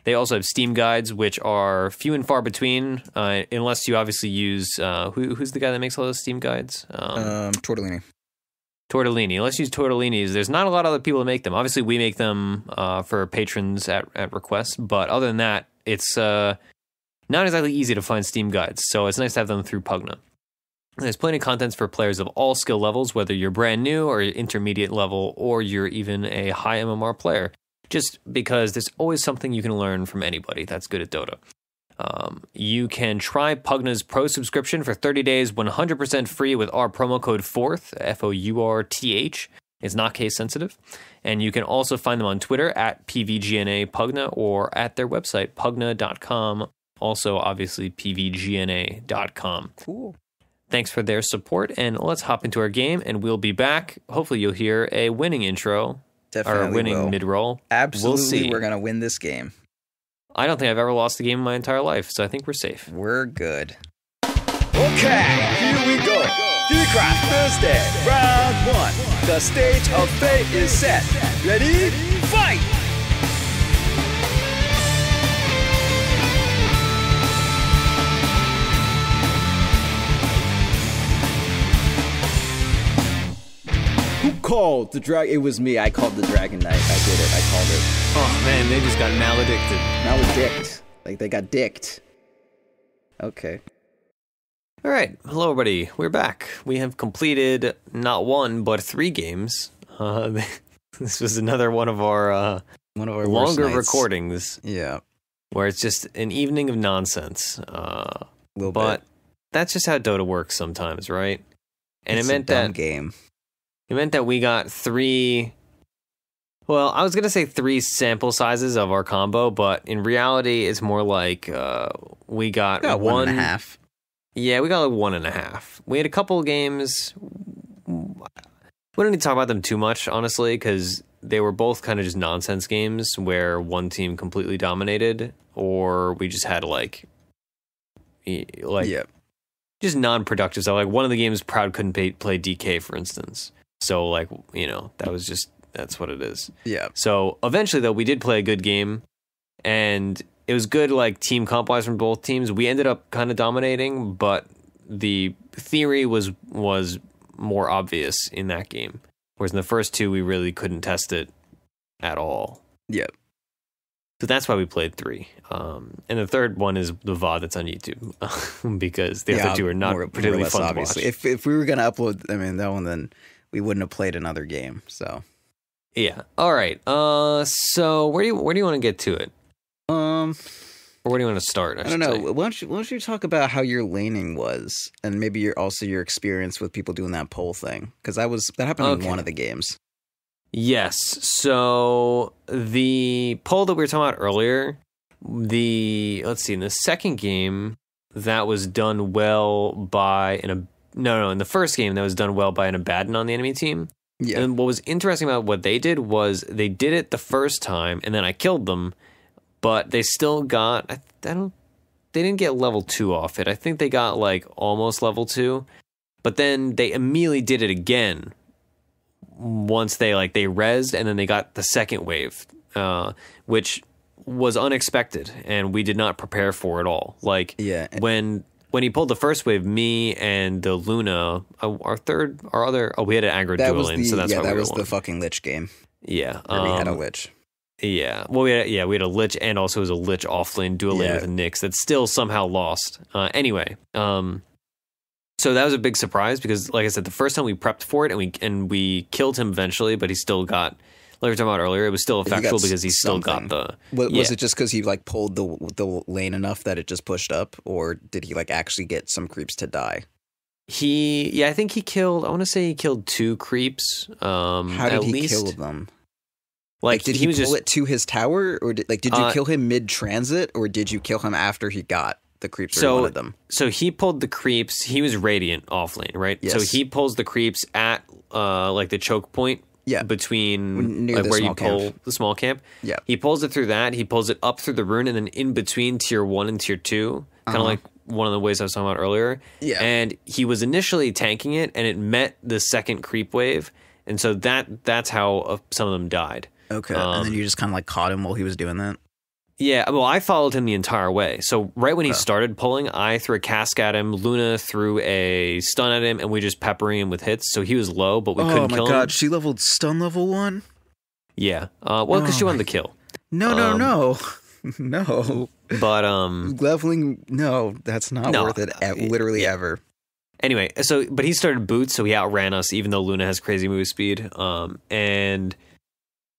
They also have Steam guides, which are few and far between, unless you obviously use who's the guy that makes all those Steam guides? Tortellini. Let's use Tortellini's. There's not a lot of other people that make them. Obviously, we make them for patrons at request, but other than that, it's not exactly easy to find Steam guides, so it's nice to have them through Pugna. There's plenty of contents for players of all skill levels, whether you're brand new or intermediate level, or you're even a high MMR player, just because there's always something you can learn from anybody that's good at Dota. You can try Pugna's Pro subscription for 30 days, 100% free with our promo code FOURTH, FOURTH. It's not case sensitive. And you can also find them on Twitter at PVGNA Pugna or at their website, pugna.com, also obviously pvgna.com. Cool. Thanks for their support, and let's hop into our game, and we'll be back. Hopefully you'll hear a winning intro. Definitely or a winning mid-roll. Absolutely, we'll see. We're going to win this game. I don't think I've ever lost a game in my entire life, so I think we're safe. We're good. Okay, here we go. Theorycraft Thursday, round 1. The stage of fate is set. Ready? Fight! Who called the dragon? It was me. I called the Dragon Knight. I did it. I called it. Oh, man, they just got maledicted. Maledict. Like, they got dicked. Okay. All right. Hello, everybody. We're back. We have completed not 1, but 3 games. This was another one of our longer recordings. Yeah. Where it's just an evening of nonsense. Little but bit. That's just how Dota works sometimes, right? And It's it meant a dumb that game. It meant that we got 3. Well, I was gonna say 3 sample sizes of our combo, but in reality, it's more like we got 1.5. Yeah, we got like 1.5. We had a couple of games. We don't need to talk about them too much, honestly, because they were both kind of just nonsense games where one team completely dominated, or we just had like just non-productive stuff. Like one of the games, Proud couldn't play DK, for instance. So like that's what it is. Yeah. So eventually, though, we did play a good game, and it was good, like team comp-wise from both teams. We ended up kind of dominating, but the theory was more obvious in that game. Whereas in the first 2, we really couldn't test it at all. Yeah. So that's why we played 3. And the third one is the VOD that's on YouTube because the other 2 are not particularly fun obviously. to watch. If we were going to upload, that one, then we wouldn't have played another game. So yeah. All right. So where do you want to get to it? Or where do you want to start? I don't know. Why don't you talk about how your laning was, and maybe your experience with people doing that poll thing? Because that happened in one of the games. Yes. So the poll that we were talking about earlier, in the second game, that was done well by in the first game that was done well by an Abaddon on the enemy team. Yeah. And what was interesting about what they did was they did it the first time, and then I killed them, but they still got they didn't get level 2 off it. I think they got like almost level 2, but then they immediately did it again. Once they rezzed, and then they got the second wave, which was unexpected, and we did not prepare for it all. Like, when he pulled the first wave, me and the Luna, we had an aggro dueling, so that's why that we was won. The fucking Lich game. Yeah, we had a Lich. Yeah, well, we had a Lich, and also it was a Lich offlane dueling with a Nyx that still somehow lost. Anyway, so that was a big surprise because, like I said, the first time we prepped for it and we killed him eventually, but he still got, like we were talking about earlier, it was still effectual because he still got the. Was it just because he like pulled the lane enough that it just pushed up, or did he like actually get some creeps to die? I think he killed. I want to say he killed 2 creeps. How did he kill them? Like did he pull it to his tower, or did you kill him mid transit, or did you kill him after he got the creeps or one of them? So he pulled the creeps. He was Radiant offlane, right? Yes. So he pulls the creeps at like the choke point. Yeah. Between near where you camp. pull the small camp. Yeah. He pulls it through that. He pulls it up through the rune, and then in between tier 1 and tier 2, kind of like one of the ways I was talking about earlier. Yeah. And he was initially tanking it, and it met the second creep wave, and so that's how some of them died. Okay, and then you just kind of like caught him while he was doing that? Yeah, well, I followed him the entire way. So right when he started pulling, I threw a cask at him. Luna threw a stun at him, and we just peppering him with hits. So he was low, but we couldn't kill him. Oh my god, she leveled stun level 1? Yeah, well, because she wanted the kill. No. No. But leveling, no, that's not worth it. Literally ever. Anyway, but he started boots, so he outran us, even though Luna has crazy move speed.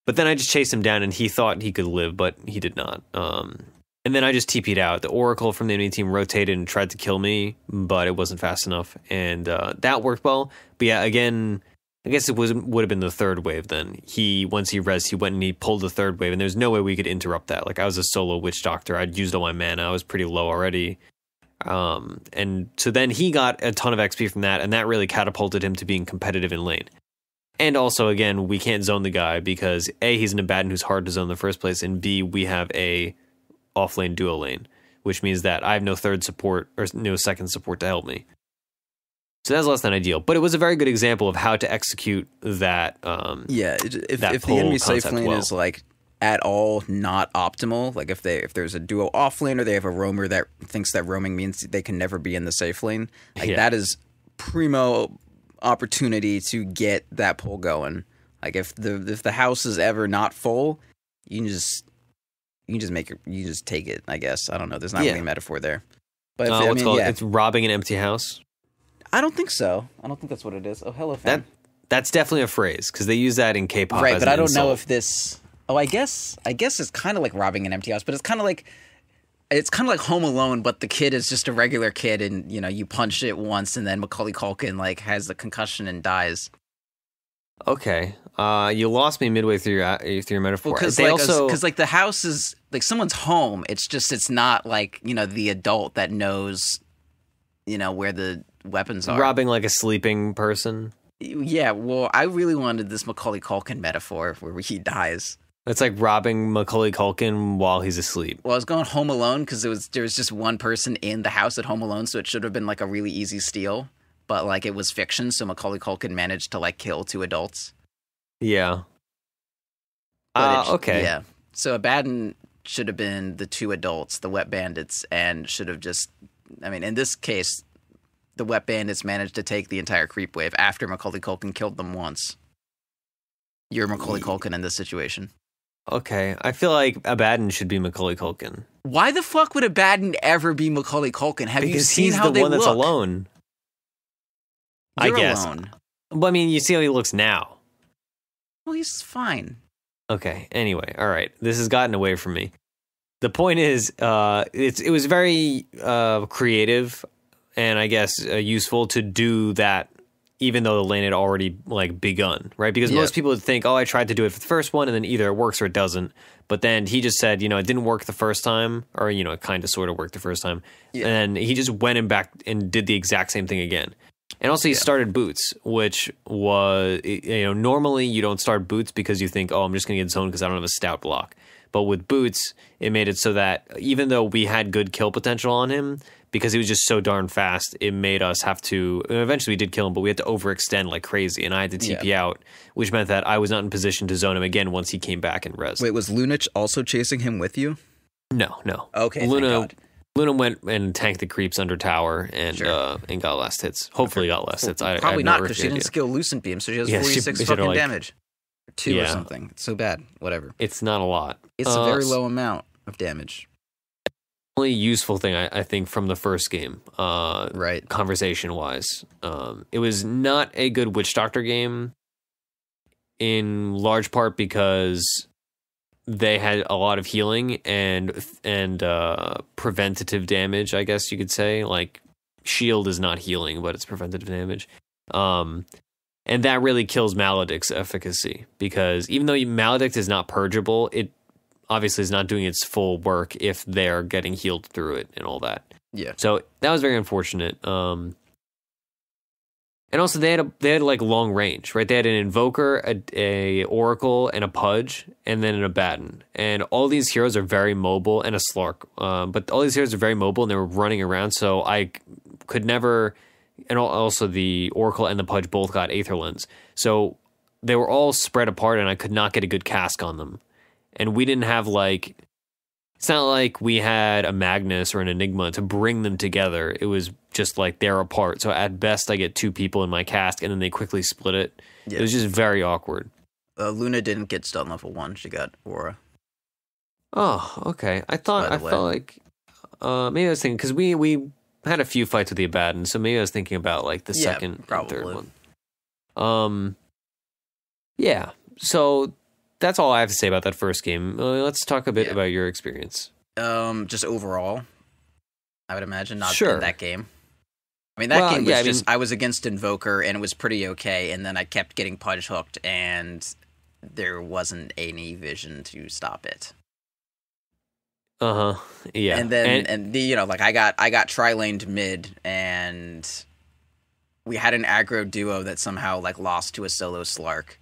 But then I just chased him down, and he thought he could live, but he did not. And then I just TP'd out. The Oracle from the enemy team rotated and tried to kill me, but it wasn't fast enough, and that worked well. But yeah, again, I guess it would have been the third wave then. Once he rezzed, he went and he pulled the third wave, and there's no way we could interrupt that. Like, I was a solo witch doctor. I'd used all my mana. I was pretty low already. And so then he got a ton of XP from that, and that really catapulted him to being competitive in lane. And also, again, we can't zone the guy because A, he's an Abaddon who's hard to zone in the first place, and B, we have a offlane duo lane, which means that I have no third support or no second support to help me. So that's less than ideal, but it was a very good example of how to execute that. If the enemy safe lane is like at all not optimal, like if there's a duo offlane or they have a roamer that thinks that roaming means they can never be in the safe lane, like that is primo opportunity to get that pull going. Like if the house is ever not full, you can just take it. I guess I don't know. There's not really a metaphor there, but it's robbing an empty house. I don't think so. I don't think that's what it is. Oh, hello, fan. That's definitely a phrase because they use that in K-pop. Right, as but I don't insult. know if this. Oh, I guess it's kind of like robbing an empty house, but it's kind of like Home Alone, but the kid is just a regular kid, and you punch it once, and then Macaulay Culkin like has the concussion and dies. Okay, you lost me midway through your metaphor. Because the house is like someone's home. It's not like the adult that knows where the weapons are. Robbing like a sleeping person. Yeah, well, I really wanted this Macaulay Culkin metaphor where he dies. It's like robbing Macaulay Culkin while he's asleep. Well, I was going Home Alone because there was just one person in the house at Home Alone, so it should have been like a really easy steal. But like it was fiction, so Macaulay Culkin managed to like kill 2 adults. Yeah. Okay. Yeah. So Abaddon should have been the 2 adults, the wet bandits, and should have just. I mean, in this case, the wet bandits managed to take the entire creep wave after Macaulay Culkin killed them once. You're Macaulay Culkin in this situation. Okay, I feel like Abaddon should be Macaulay Culkin. Why the fuck would Abaddon ever be Macaulay Culkin? Have you seen how they look? Because he's the one that's alone. You're I guess. Alone. But I mean, you see how he looks now. Well, he's fine. Okay, anyway, all right. This has gotten away from me. The point is, it was very creative and I guess useful to do that, even though the lane had already like begun, right? Because most people would think, oh, I tried to do it for the first one, and then either it works or it doesn't. But then he just said, it didn't work the first time, or it kind of sort of worked the first time, and he just went and back and did the exact same thing again. And also he started boots, which was normally you don't start boots because you think, oh, I'm just going to get zoned because I don't have a stout block. But with boots, it made it so that even though we had good kill potential on him, because he was just so darn fast, it made us have to. Eventually, we did kill him, but we had to overextend like crazy, and I had to TP out, which meant that I was not in position to zone him again once he came back and res. Wait, was Lunich also chasing him with you? No. Okay, Luna went and tanked the creeps under tower and got last hits. Hopefully, got last hits. Probably not because she didn't skill Lucent Beam, so she has 46 fucking damage. 2 or something. It's so bad. Whatever. It's not a lot. It's a very low amount of damage. Only useful thing I think from the first game, right? Conversation wise, it was not a good Witch Doctor game, in large part because they had a lot of healing and preventative damage. I guess you could say, like, shield is not healing, but it's preventative damage. And that really kills Maledict's efficacy, because even though Maledict is not purgeable, it obviously is not doing its full work if they're getting healed through it and all that. Yeah. So that was very unfortunate. And also they had like long range, right? They had an Invoker, a Oracle, and a Pudge, and then an Abaddon. And all these heroes are very mobile, and a Slark. But all these heroes are very mobile, and they were running around, so I could never... And also the Oracle and the Pudge both got Aether Lens. So they were all spread apart, and I could not get a good cask on them. And we didn't have, like... It's not like we had a Magnus or an Enigma to bring them together. It was just like they're apart. So at best, I get 2 people in my cask, and then they quickly split it. Yeah. It was just very awkward. Luna didn't get stun level 1. She got Aura. Oh, okay. I felt like... maybe I was thinking... Because we had a few fights with the Abaddon, so maybe I was thinking about like the second and third one. Yeah. So that's all I have to say about that first game. Let's talk a bit about your experience. Just overall, I would imagine not in that game. I mean, that game was I was against Invoker, and it was pretty okay, and then I kept getting punch hooked, and there wasn't any vision to stop it. Yeah. And then you know, like I got tri-laned mid, and we had an aggro duo that somehow like lost to a solo Slark.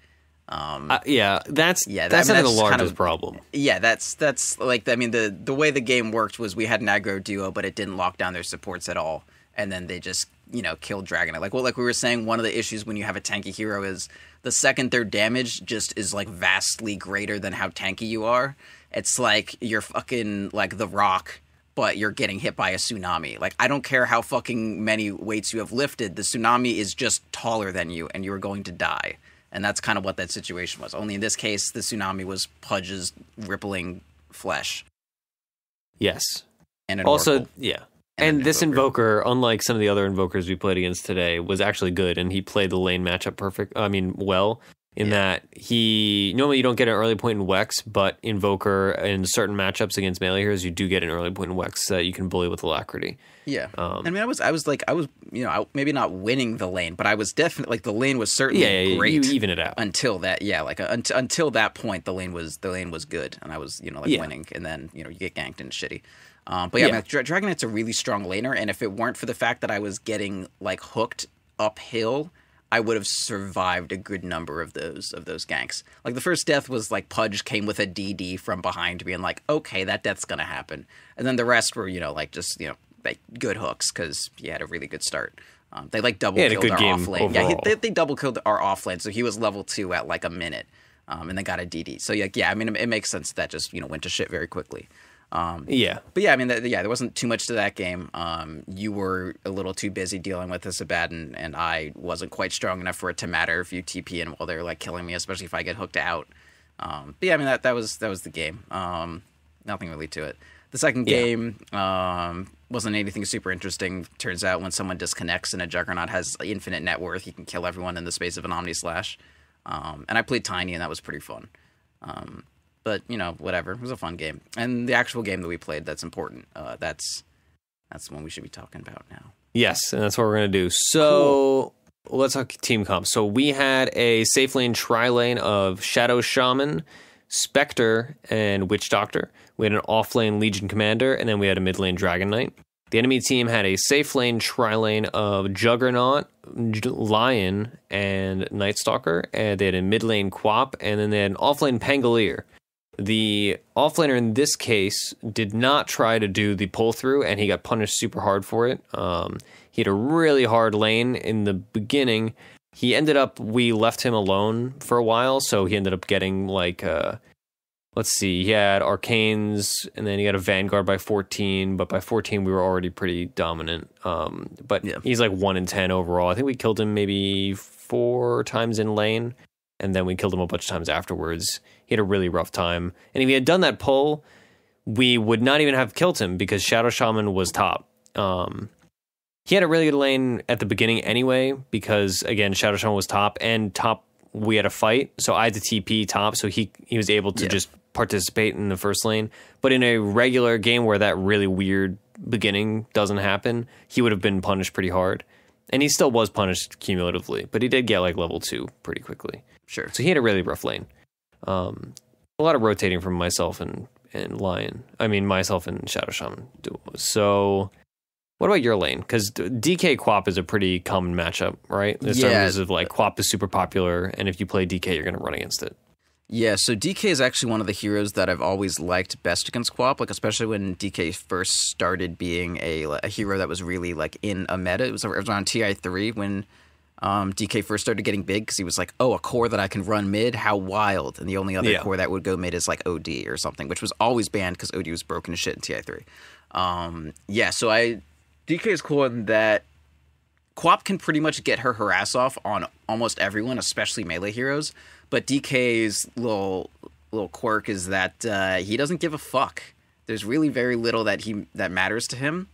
That's the largest problem. Yeah, that's like, I mean, the way the game worked was we had an aggro duo, but it didn't lock down their supports at all, and then they just, you know, killed Dragonite. Like we were saying, one of the issues when you have a tanky hero is the second their damage just is like vastly greater than how tanky you are. It's like you're fucking like The Rock, but you're getting hit by a tsunami. Like, I don't care how fucking many weights you have lifted, the tsunami is just taller than you, and you are going to die. And that's kind of what that situation was. Only in this case, the tsunami was Pudge's rippling flesh. Yes. And also, yeah. And this Invoker, unlike some of the other Invokers we played against today, was actually good, and he played the lane matchup well. In that normally you don't get an early point in Wex, but Invoker in certain matchups against melee heroes, you do get an early point in Wex that you can bully with alacrity. Yeah, I mean, I was you know, maybe not winning the lane, but I was definitely like the lane was certainly great. You even it out until that, until that point, the lane was good, and I was, you know, like winning, and then, you know, you get ganked and shitty. But I mean, Dragonite's a really strong laner, and if it weren't for the fact that I was getting like hooked uphill, I would have survived a good number of those ganks. Like, the first death was like Pudge came with a DD from behind being like, okay, that death's gonna happen. And then the rest were, you know, like just, you know, like good hooks because he had a really good start. They like double killed our offlane. Yeah, they double killed our offlane, so he was level 2 at like a minute, and they got a DD. So I mean, it makes sense that just, you know, went to shit very quickly. But I mean, there wasn't too much to that game. You were a little too busy dealing with this Abaddon, and I wasn't quite strong enough for it to matter if you TP in while they're like killing me, especially if I get hooked out. I mean, that was the game. Nothing really to it. The second game wasn't anything super interesting. Turns out when someone disconnects and a Juggernaut has infinite net worth, he can kill everyone in the space of an Omni Slash. And I played Tiny, and that was pretty fun. But, you know, whatever. It was a fun game. And the actual game that we played that's important, that's the one we should be talking about now. Yes, and that's what we're going to do. So let's talk team comp. So we had a safe lane tri-lane of Shadow Shaman, Spectre, and Witch Doctor. We had an off-lane Legion Commander, and then we had a mid-lane Dragon Knight. The enemy team had a safe lane tri-lane of Juggernaut, Lion, and Night Stalker. And they had a mid-lane Quap, and then they had an off-lane Pangolier. The offlaner in this case did not try to do the pull through, and he got punished super hard for it. He had a really hard lane in the beginning. We left him alone for a while, so he ended up getting like, he had Arcanes, and then he got a Vanguard by 14, but by 14 we were already pretty dominant. He's like 1 in 10 overall. I think we killed him maybe 4 times in lane, and then we killed him a bunch of times afterwards. He had a really rough time. And if he had done that pull, we would not even have killed him because Shadow Shaman was top. He had a really good lane at the beginning anyway because, again, Shadow Shaman was top, and top we had a fight. So I had to TP top, so he was able to just participate in the first lane. But in a regular game where that really weird beginning doesn't happen, he would have been punished pretty hard. And he still was punished cumulatively, but he did get like level 2 pretty quickly. Sure. So he had a really rough lane. A lot of rotating from myself and Lion. I mean, myself and Shadow Shaman. So, what about your lane? Because DK Quap is a pretty common matchup, right? In terms of like Quap is super popular, and if you play DK, you're going to run against it. Yeah, so DK is actually one of the heroes that I've always liked best against Quap, like especially when DK first started being a hero that was really like in a meta. It was around TI3 when DK first started getting big because he was like, oh, a core that I can run mid, how wild. And the only other core that would go mid is like OD or something, which was always banned because OD was broken as shit in TI3. DK is cool in that Quap can pretty much get her ass off on almost everyone, especially melee heroes. But DK's little quirk is that he doesn't give a fuck. There's really very little that matters to him.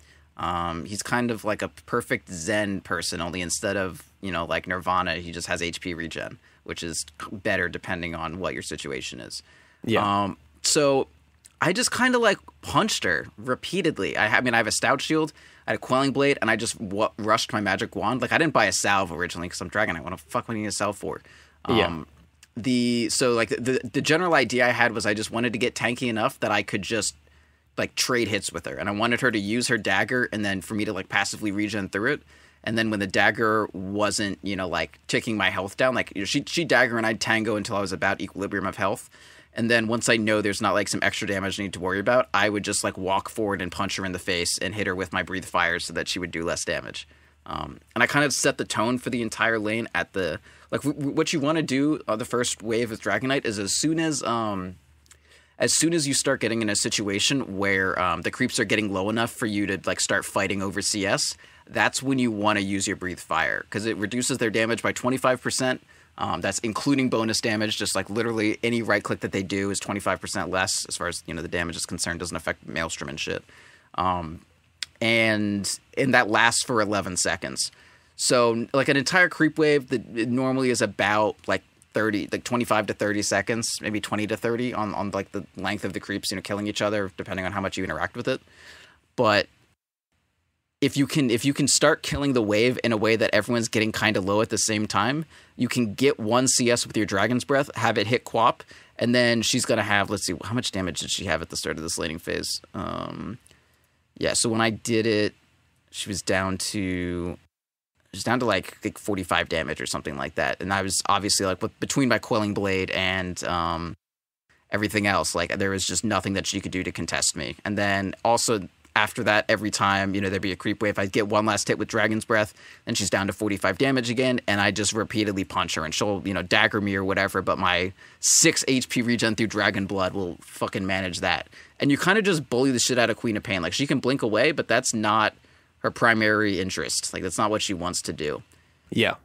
He's kind of like a perfect Zen person, only instead of, you know, like Nirvana, he just has HP regen, which is better depending on what your situation is. Yeah. So I just kind of like punched her repeatedly. I mean, I have a stout shield, I had a quelling blade, and I just rushed my magic wand. Like, I didn't buy a salve originally because I'm Dragonite. What the fuck would I need a salve for? The general idea I had was I just wanted to get tanky enough that I could just like trade hits with her, and I wanted her to use her dagger and then for me to like passively regen through it. And then when the dagger wasn't, like ticking my health down, like she dagger and I'd tango until I was about equilibrium of health. And then once I know there's not like some extra damage I need to worry about, I would just like walk forward and punch her in the face and hit her with my breathe fire so that she would do less damage. And I kind of set the tone for the entire lane at the like what you want to do the first wave with Dragonite is as soon as you start getting in a situation where the creeps are getting low enough for you to like start fighting over CS, that's when you want to use your breathe fire because it reduces their damage by 25%. That's including bonus damage. Just like literally any right click that they do is 25% less as far as the damage is concerned. Doesn't affect Maelstrom and shit. And that lasts for 11 seconds. So like an entire creep wave that it normally is about like 25 to 30 seconds, maybe 20 to 30 on like the length of the creeps, killing each other depending on how much you interact with it. But if you can start killing the wave in a way that everyone's getting kind of low at the same time, you can get 1 CS with your Dragon's Breath, have it hit Quap, and then she's going to have, let's see, how much damage did she have at the start of this laning phase? So when I did it, she was down to like 45 damage or something like that. And I was obviously like between my Quelling Blade and everything else, like there was just nothing that she could do to contest me. And then also after that, every time, there'd be a creep wave, I'd get one last hit with Dragon's Breath, then she's down to 45 damage again, and I just repeatedly punch her, and she'll, dagger me or whatever, but my 6 HP regen through Dragon Blood will fucking manage that. And you kind of just bully the shit out of Queen of Pain. Like, she can blink away, but that's not her primary interest. Like, that's not what she wants to do. Yeah.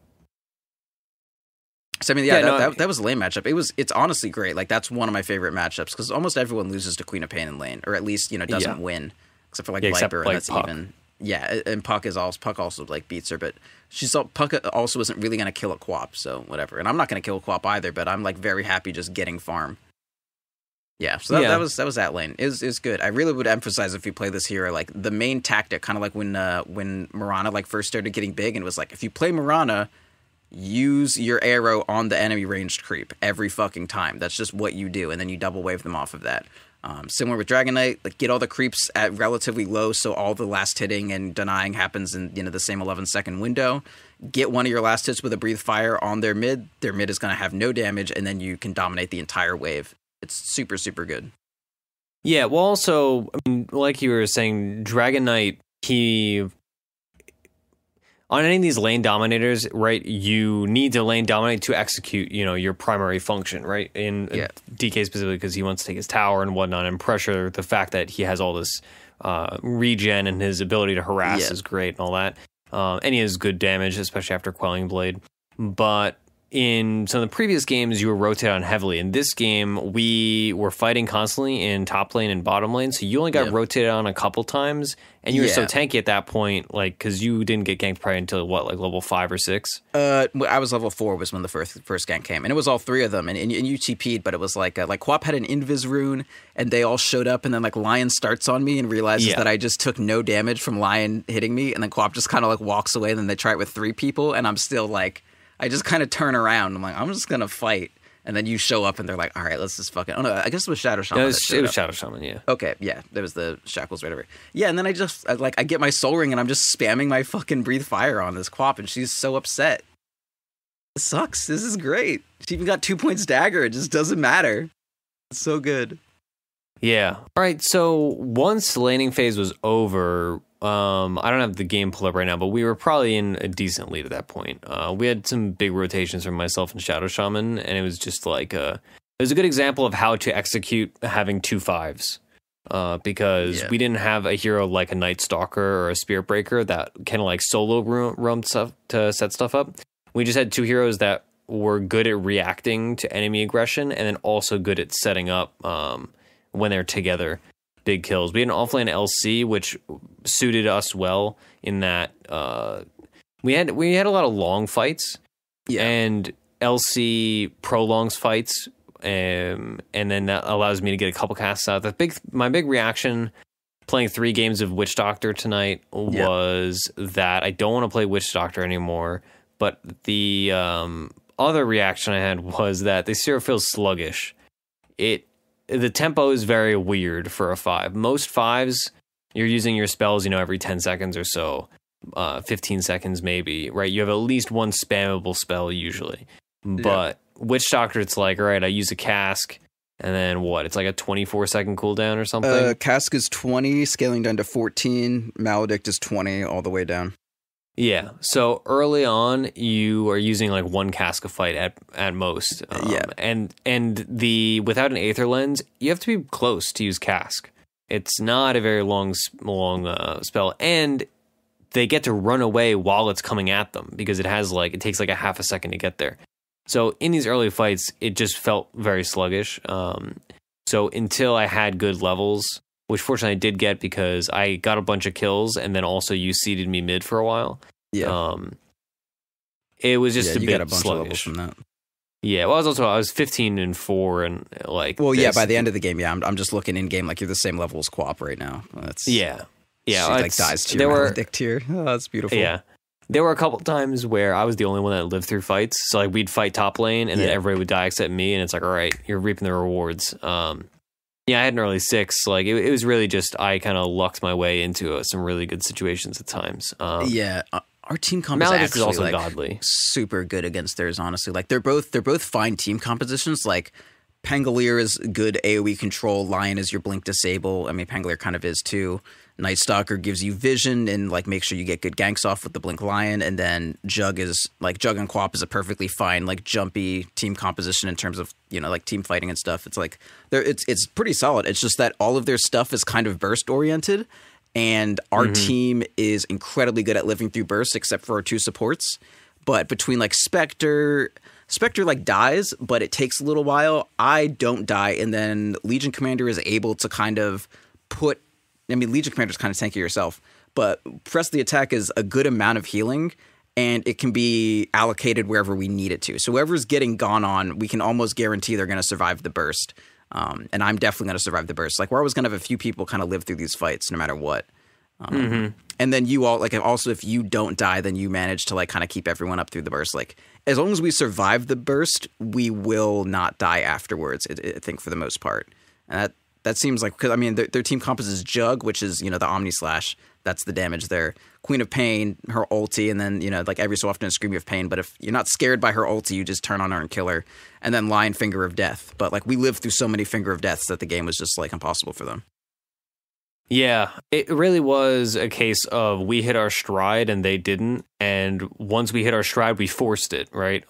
So, I mean, that was a lane matchup. It's honestly great. Like, that's one of my favorite matchups, because almost everyone loses to Queen of Pain in lane, or at least, doesn't win. Except for Viper, and that's Puck. And Puck also like beats her, but Puck also isn't really gonna kill a Quap, so whatever. And I'm not gonna kill a Quap either, but I'm like very happy just getting farm. Yeah, so that was that lane. Is good. I really would emphasize if you play this hero, like the main tactic, kind of like when Mirana like first started getting big, and it was like if you play Mirana, use your arrow on the enemy ranged creep every fucking time. That's just what you do, and then you double wave them off of that. Similar with Dragonite, like get all the creeps at relatively low, so all the last hitting and denying happens in the same 11-second window. Get one of your last hits with a breathe fire on their mid. Their mid is going to have no damage, and then you can dominate the entire wave. It's super, super good. Yeah, well, also, I mean, like you were saying, Dragonite, on any of these lane dominators, right, you need to lane dominate to execute, your primary function, right? In DK specifically, because he wants to take his tower and whatnot and pressure. The fact that he has all this regen and his ability to harass is great and all that. And he has good damage, especially after Quelling Blade. But in some of the previous games, you were rotated on heavily. In this game, we were fighting constantly in top lane and bottom lane, so you only got rotated on a couple times, and you were so tanky at that point, like, because you didn't get ganked probably until, level 5 or 6? I was level 4 was when the first gank came, and it was all 3 of them, and you TP'd, but it was like Quap had an Invis rune, and they all showed up, and then, Lion starts on me and realizes that I just took no damage from Lion hitting me, and then Quap just kind of, walks away, and then they try it with 3 people, and I'm still, I just kind of turn around. I'm like, I'm just going to fight. And then you show up and they're like, all right, let's just fucking... Oh, no, I guess it was Shadow Shaman. It was Shadow Shaman, yeah. Okay, yeah. There was the shackles right over. Yeah, and then I get my soul ring and I'm just spamming my fucking breathe fire on this Quap and she's so upset. It sucks. This is great. She even got 2 points dagger. It just doesn't matter. It's so good. Yeah. All right, so once laning phase was over... I don't have the game pulled up right now, but we were probably in a decent lead at that point. We had some big rotations from myself and Shadow Shaman, and it was just it was a good example of how to execute having 2 5s. Because we didn't have a hero like a Night Stalker or a Spirit Breaker that kind of solo roam stuff to set stuff up. We just had 2 heroes that were good at reacting to enemy aggression and then also good at setting up when they're together. Big kills. We had an offlane LC, which suited us well in that we had a lot of long fights, and LC prolongs fights and then that allows me to get a couple casts out. My big reaction playing 3 games of Witch Doctor tonight was that I don't want to play Witch Doctor anymore. But the other reaction I had was that the Seer feels sluggish. The tempo is very weird for a 5. Most 5s, you're using your spells, every 10 seconds or so, 15 seconds maybe, right? You have at least one spammable spell usually. But Witch Doctor, it's like, all right, I use a cask. And then what? It's like a 24-second cooldown or something? Cask is 20, scaling down to 14. Maledict is 20, all the way down. Yeah. So early on, you are using like 1 cask of fight at most. And without an Aether Lens, you have to be close to use cask. It's not a very long spell. And they get to run away while it's coming at them because it takes like a half a second to get there. So in these early fights, it just felt very sluggish. So until I had good levels, which fortunately I did get because I got a bunch of kills and then also you seeded me mid for a while. Yeah. It was just a bit got a bunch sluggish. Of levels from that. Yeah, well, I was 15-4 and like. Well, by the end of the game, I'm just looking in game like you're the same level as Co-op right now. Yeah. She like dies to your Maledict here. Oh, that's beautiful. Yeah. There were a couple times where I was the only one that lived through fights. So like we'd fight top lane and then everybody would die except me. And it's like, all right, you're reaping the rewards. I had an early 6. Like it was really just, I kind of lucked my way into some really good situations at times. Our team comp is actually also like godly. Super good against theirs, honestly. Like they're both fine team compositions. Like Pangolier is good AoE control. Lion is your blink disable. I mean, Pangolier kind of is too. Night Stalker gives you vision and like make sure you get good ganks off with the Blink Lion, and then Jug and Co-op is a perfectly fine like jumpy team composition in terms of like team fighting and stuff. It's like it's pretty solid. It's just that all of their stuff is kind of burst oriented, and our team is incredibly good at living through burst, except for our 2 supports. But between like Spectre like dies, but it takes a little while. I don't die, and then Legion Commander is able to kind of put. I mean, Legion Commander is kind of tanky yourself, but Press the Attack is a good amount of healing, and it can be allocated wherever we need it to. So whoever's getting gone on, we can almost guarantee they're going to survive the burst. And I'm definitely going to survive the burst. Like, we're always going to have a few people kind of live through these fights no matter what. And then you all, like, also if you don't die, then you manage to, like, kind of keep everyone up through the burst. Like, as long as we survive the burst, we will not die afterwards, I think, for the most part. And that seems like, because I mean, their team comp is Jug, which is, the Omni Slash. That's the damage there. Queen of Pain, her ulti, and then, like every so often a Scream of Pain. But if you're not scared by her ulti, you just turn on her and kill her. And then Lion, Finger of Death. But like we lived through so many Finger of Deaths that the game was just like impossible for them. Yeah, it really was a case of we hit our stride and they didn't. And once we hit our stride, we forced it, right?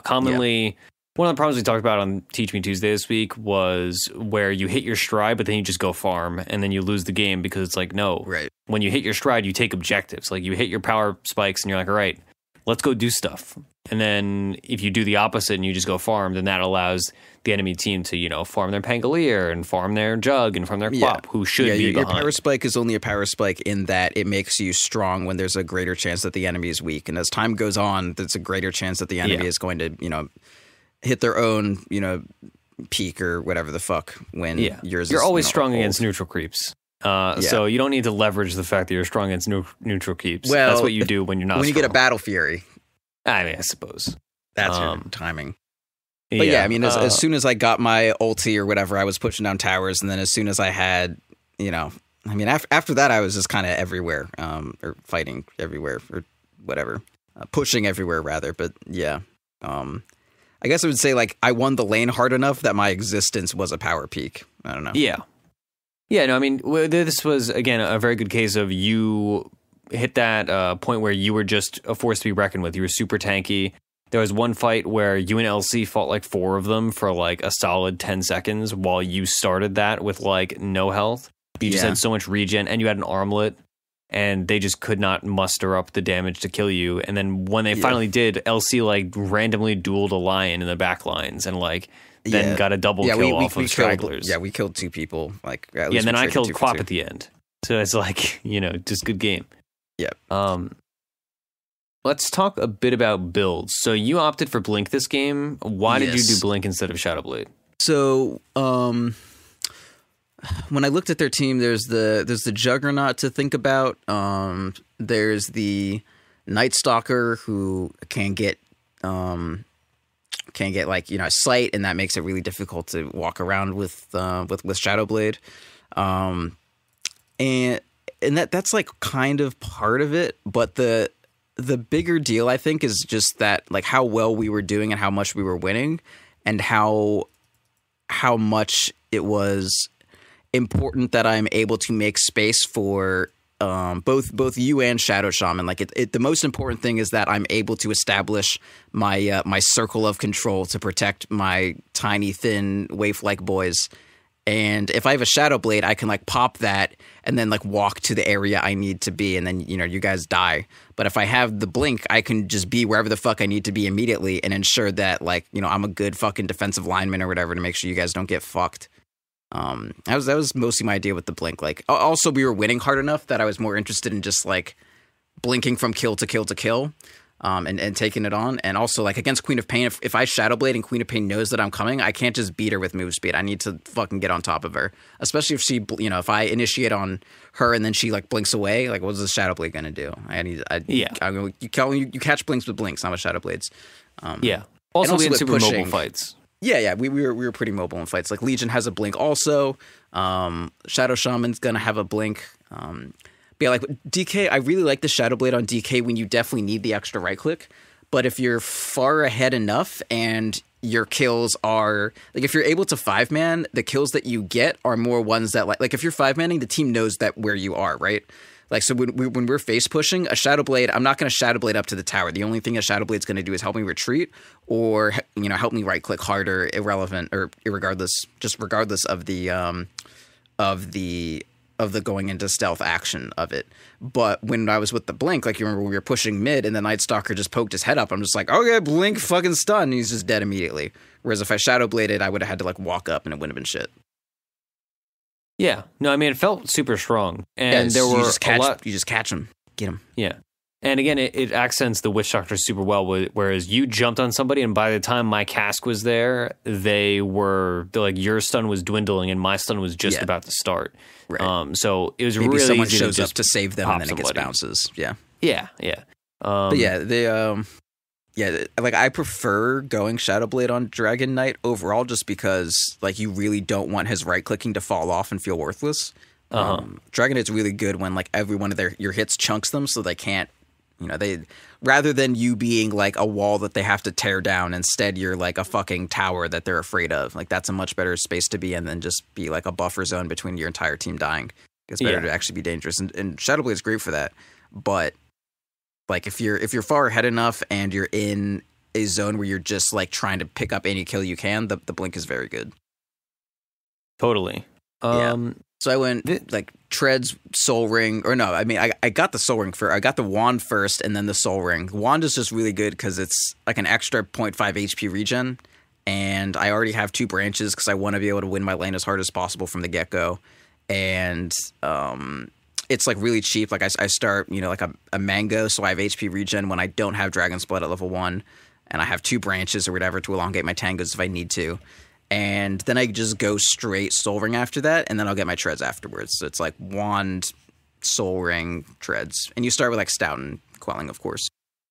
Commonly... One of the problems we talked about on Teach Me Tuesday this week was where you hit your stride, but then you just go farm, and then you lose the game because it's like, no. Right. When you hit your stride, you take objectives. Like, you hit your power spikes, and you're like, all right, let's go do stuff. And then if you do the opposite and you just go farm, then that allows the enemy team to, farm their Pangolier and farm their Jug and farm their Quap, who should be behind. Your power spike is only a power spike in that it makes you strong when there's a greater chance that the enemy is weak. And as time goes on, there's a greater chance that the enemy is going to, hit their own, peak or whatever the fuck when yours you're is, always strong against neutral creeps. So you don't need to leverage the fact that you're strong against neutral creeps. Well, that's what you do when you're not when strong. You get a Battle Fury. I mean, I suppose. That's your timing. But I mean, as soon as I got my ulti or whatever, I was pushing down towers. And then as soon as I had, after that, I was just kind of everywhere, or fighting everywhere or whatever, pushing everywhere rather. But I guess I would say, like, I won the lane hard enough that my existence was a power peak. I don't know. Yeah. Yeah, no, I mean, this was, again, a very good case of you hit that point where you were just a force to be reckoned with. You were super tanky. There was one fight where you and LC fought, like, 4 of them for, like, a solid 10 seconds while you started that with, like, no health. You just had so much regen, and you had an armlet. And they just could not muster up the damage to kill you. And then when they finally did, LC like randomly dueled a Lion in the back lines and like then got a double kill off of stragglers. We killed 2 people. Like and then I killed Quap at the end. So it's like just good game. Yeah. Let's talk a bit about builds. So you opted for Blink this game. Why did you do Blink instead of Shadowblade? So, when I looked at their team, there's the Juggernaut to think about. There's the Night Stalker who can get like, you know, sight, and that makes it really difficult to walk around with Shadowblade. And that's like kind of part of it, but the bigger deal, I think, is just that, like, how well we were doing and how much we were winning, and how much it was important that I'm able to make space for both you and Shadow Shaman. Like, the most important thing is that I'm able to establish my my circle of control to protect my tiny, thin, waif-like boys. And if I have a Shadow Blade, I can like pop that and then like walk to the area I need to be, and then, you know, you guys die. But if I have the blink, I can just be wherever the fuck I need to be immediately and ensure that, like, you know, I'm a good fucking defensive lineman or whatever to make sure you guys don't get fucked. That was mostly my idea with the blink. Like, also we were winning hard enough that I was more interested in just like blinking from kill to kill to kill. And taking it on. And also, like, against Queen of Pain, if I Shadowblade and Queen of Pain knows that I'm coming, I can't just beat her with move speed. I need to fucking get on top of her. Especially if she, you know, if I initiate on her and then she, like, blinks away, like, what's the Shadowblade going to do? You catch blinks with blinks, not with Shadowblades. Also, we had super mobile fights. Yeah, we were pretty mobile in fights. Like, Legion has a blink also. Shadow Shaman's going to have a blink. Yeah, like DK, I really like the Shadowblade on DK when you definitely need the extra right click. But if you're far ahead enough and your kills are like, if you're able to 5-man, the kills that you get are more ones that like if you're 5-manning, the team knows that where you are, right? Like, so when we're face pushing a Shadowblade, I'm not going to Shadowblade up to the tower. The only thing a Shadowblade's going to do is help me retreat, or, you know, help me right click harder, regardless of the going into stealth action of it. But when I was with the blink, like, you remember we were pushing mid and the Night Stalker just poked his head up, I'm just like, okay, blink, fucking stun, and he's just dead immediately. Whereas if I Shadowbladed, I would have had to like walk up and it wouldn't have been shit. Yeah, no, I mean, it felt super strong, and there were you just catch him, get him. Yeah. And again, it accents the Witch Doctor super well, whereas you jumped on somebody, and by the time my cask was there, they're like, your stun was dwindling, and my stun was just about to start. Right. So it was maybe really someone easy shows to up to save them, and then somebody. It gets bounces. Yeah. But like, I prefer going Shadowblade on Dragon Knight overall, just because like you really don't want his right clicking to fall off and feel worthless. Dragon Knight's really good when like every one of your hits chunks them, so they can't. You know, they rather than you being like a wall that they have to tear down, instead you're like a fucking tower that they're afraid of. Like, that's a much better space to be in than just be like a buffer zone between your entire team dying. It's better to actually be dangerous, and Shadowblade's great for that. But like, if you're far ahead enough and you're in a zone where you're just like trying to pick up any kill you can, the blink is very good. Totally. So I went like Treads, Soul Ring, or no, I mean, I got the Soul Ring first. I got the Wand first and then the Soul Ring. Wand is just really good because it's like an extra 0.5 HP regen, and I already have 2 branches because I want to be able to win my lane as hard as possible from the get-go. And it's like really cheap. Like, I start, you know, like a mango, so I have HP regen when I don't have Dragon's Blood at level 1, and I have 2 branches or whatever to elongate my tangos if I need to. And then I just go straight Soul Ring after that, and then I'll get my Treads afterwards. So it's like Wand, Soul Ring, Treads. And you start with like Stout and Quelling, of course.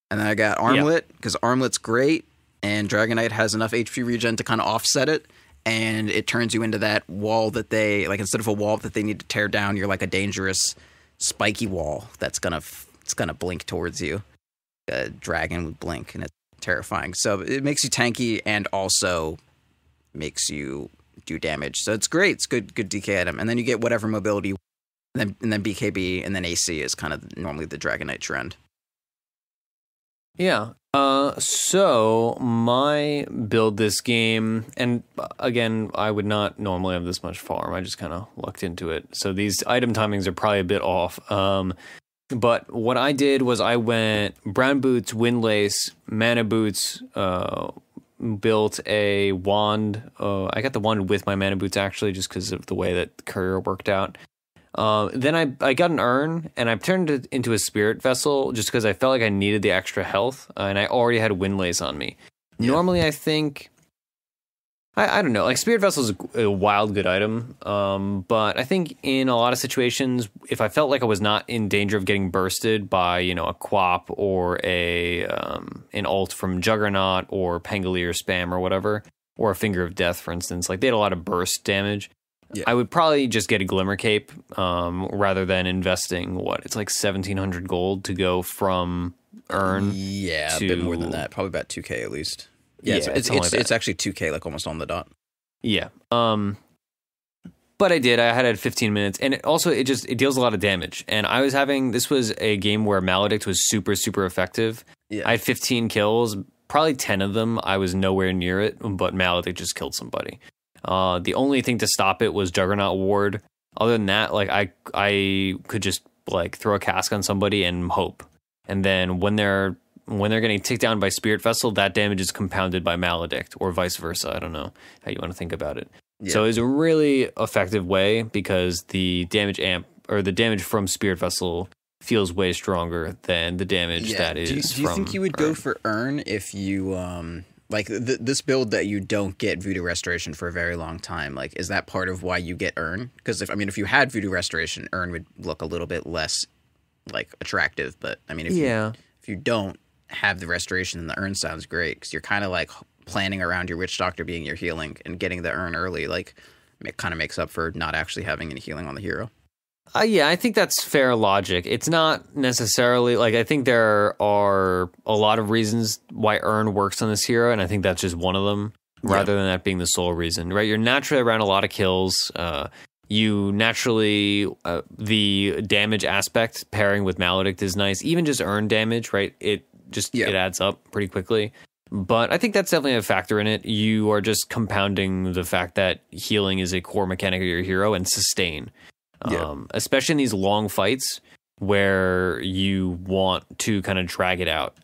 And then I got Armlet, because Armlet's great, and Dragon Knight has enough HP regen to kind of offset it. And it turns you into that wall that they, like, instead of a wall that they need to tear down, you're like a dangerous spiky wall that's gonna blink towards you. A dragon with blink, and it's terrifying. So it makes you tanky and also makes you do damage. So it's great. It's good DK item. And then you get whatever mobility, and then BKB, and then AC is kind of normally the Dragon Knight trend. Yeah. So my build this game, and again, I would not normally have this much farm. I just kind of lucked into it. So these item timings are probably a bit off. But what I did was I went Brown Boots, Windlace, Mana Boots, built a wand. I got the wand with my Mana Boots, actually, just because of the way that the courier worked out. Then I got an urn, and I turned it into a spirit vessel just because I felt like I needed the extra health, and I already had Windlace on me. Yeah. Normally, I think I don't know. Like Spirit Vessel is a wild good item, but I think in a lot of situations, if I felt like I was not in danger of getting bursted by a Quap or an ult from Juggernaut or Pangolier spam or whatever, or a Finger of Death, for instance, like they had a lot of burst damage. Yeah. I would probably just get a Glimmer Cape rather than investing it's like 1,700 gold to go from Urn. Yeah, a bit more than that. Probably about 2K at least. Yeah, it's actually 2K, like almost on the dot. Yeah. But I did. I had 15 minutes, and it deals a lot of damage. And this was a game where Maledict was super, super effective. Yeah. I had 15 kills, probably 10 of them. I was nowhere near it, but Maledict just killed somebody. The only thing to stop it was Juggernaut Ward. Other than that, like I could just like throw a cask on somebody and hope. And then when they're getting ticked down by Spirit Vessel, that damage is compounded by Maledict, or vice versa. I don't know how you want to think about it. Yeah. So it's a really effective way because the damage amp or the damage from Spirit Vessel feels way stronger than the damage that is. Do you think you would go for Urn if you like this build that you don't get Voodoo Restoration for a very long time? Like, is that part of why you get Urn? Because if you had Voodoo Restoration, Urn would look a little bit less like attractive. But I mean, if you don't have the restoration, then the Urn sounds great because you're kind of like planning around your Witch Doctor being your healing, and getting the Urn early like it kind of makes up for not actually having any healing on the hero. Yeah, I think that's fair logic. It's not necessarily like I think there are a lot of reasons why Urn works on this hero, and I think that's just one of them, rather than that being the sole reason. Right? You're naturally around a lot of kills. You naturally the damage aspect pairing with Maledict is nice. Even just Urn damage, right? It adds up pretty quickly. But I think that's definitely a factor in it. You are just compounding the fact that healing is a core mechanic of your hero, and sustain. Especially in these long fights where you want to kind of drag it out.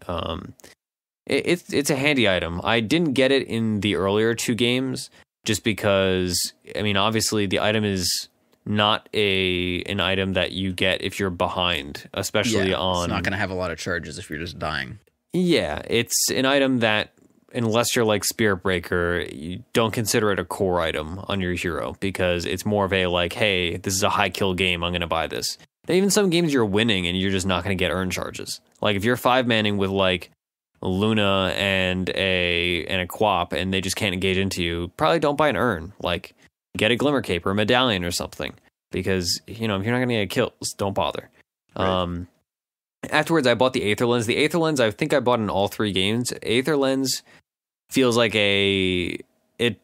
It's a handy item. I didn't get it in the earlier two games just because, I mean, obviously the item is not an item that you get if you're behind, especially on... It's not going to have a lot of charges if you're just dying. Yeah, it's an item that, unless you're like Spirit Breaker, you don't consider it a core item on your hero because it's more of a like, hey, this is a high kill game, I'm going to buy this. And even some games you're winning and you're just not going to get Urn charges. Like if you're 5-manning with like Luna and a Quap and they just can't engage into you, probably don't buy an Urn. Like get a Glimmer Cape or a Medallion or something because, if you're not going to get kills, don't bother. Right. Afterwards, I bought the Aether Lens. The Aether Lens, I think I bought in all 3 games. Aether Lens feels like it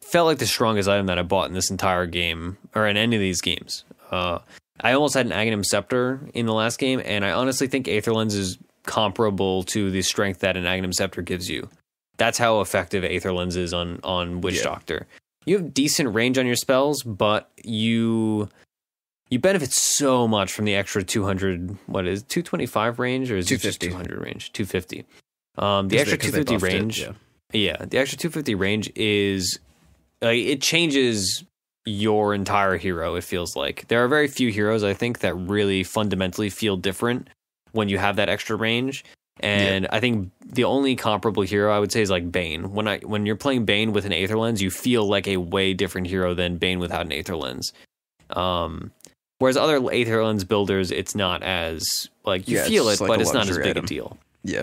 felt like the strongest item that I bought in this entire game, or in any of these games. I almost had an Aghanim Scepter in the last game, and I honestly think Aether Lens is comparable to the strength that an Aghanim Scepter gives you. That's how effective Aether Lens is on Witch Doctor. You have decent range on your spells, but you benefit so much from the extra 200, 225 range, or is it just 200 range? 250. The extra 250 range... the extra 250 range is... it changes your entire hero, it feels like. There are very few heroes, I think, that really fundamentally feel different when you have that extra range. And I think the only comparable hero I would say is like Bane. When you're playing Bane with an Aether Lens, you feel like a way different hero than Bane without an Aether Lens. Whereas other Aether Lens builders, it's not as like you feel it, like but it's not as big a deal. Yeah,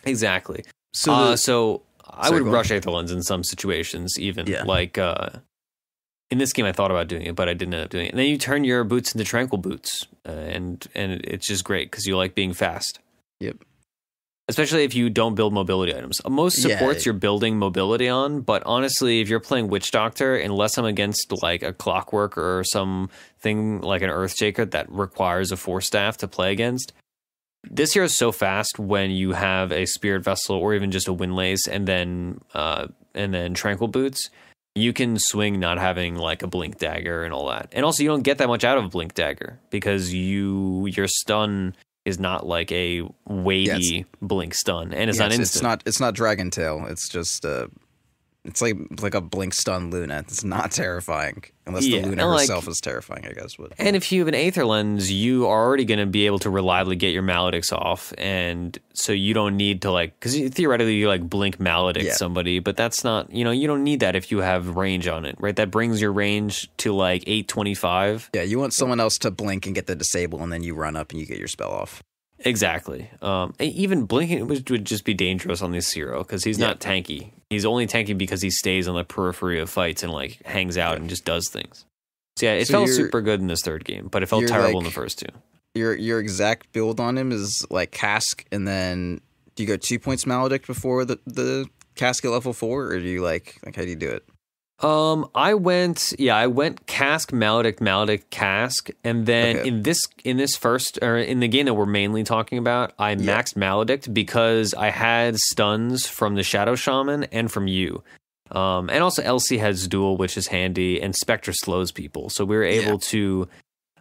exactly. So I would rush Aether Lens in some situations, even like in this game. I thought about doing it, but I didn't end up doing it. And then you turn your boots into Tranquil Boots, and it's just great because you like being fast. Yep. Especially if you don't build mobility items. Most supports you're building mobility on, but honestly, if you're playing Witch Doctor, unless I'm against like a Clockwork or something like an Earthshaker that requires a Force Staff to play against, this hero is so fast when you have a Spirit Vessel or even just a Windlace and then Tranquil Boots, you can swing not having like a Blink Dagger and all that. And also you don't get that much out of a Blink Dagger because your stun is not like a weighty blink stun, and it's not instant. It's not Dragon Tail. It's just It's like a blink stun Luna. It's not terrifying unless the Luna herself is terrifying, I guess. But and if you have an Aether Lens, you are already going to be able to reliably get your Maledicts off, and so you don't need to because theoretically you blink Maledict somebody, but that's not you don't need that if you have range on it, right? That brings your range to 825. Yeah, you want someone else to blink and get the disable, and then you run up and you get your spell off. Exactly. Even blinking would just be dangerous on this Zero because he's not tanky. He's only tanky because he stays on the periphery of fights and hangs out and just does things. So yeah, it felt super good in this third game, but it felt terrible in the first two. Your exact build on him is Cask, and then do you go 2 points Maledict before the Cask at level 4, or do you how do you do it? I went Cask, Maledict, Cask, and then in this first, or in the game that we're mainly talking about, I maxed Maledict because I had stuns from the Shadow Shaman and from you. And also Elsie has duel, which is handy, and Spectre slows people, so we were able to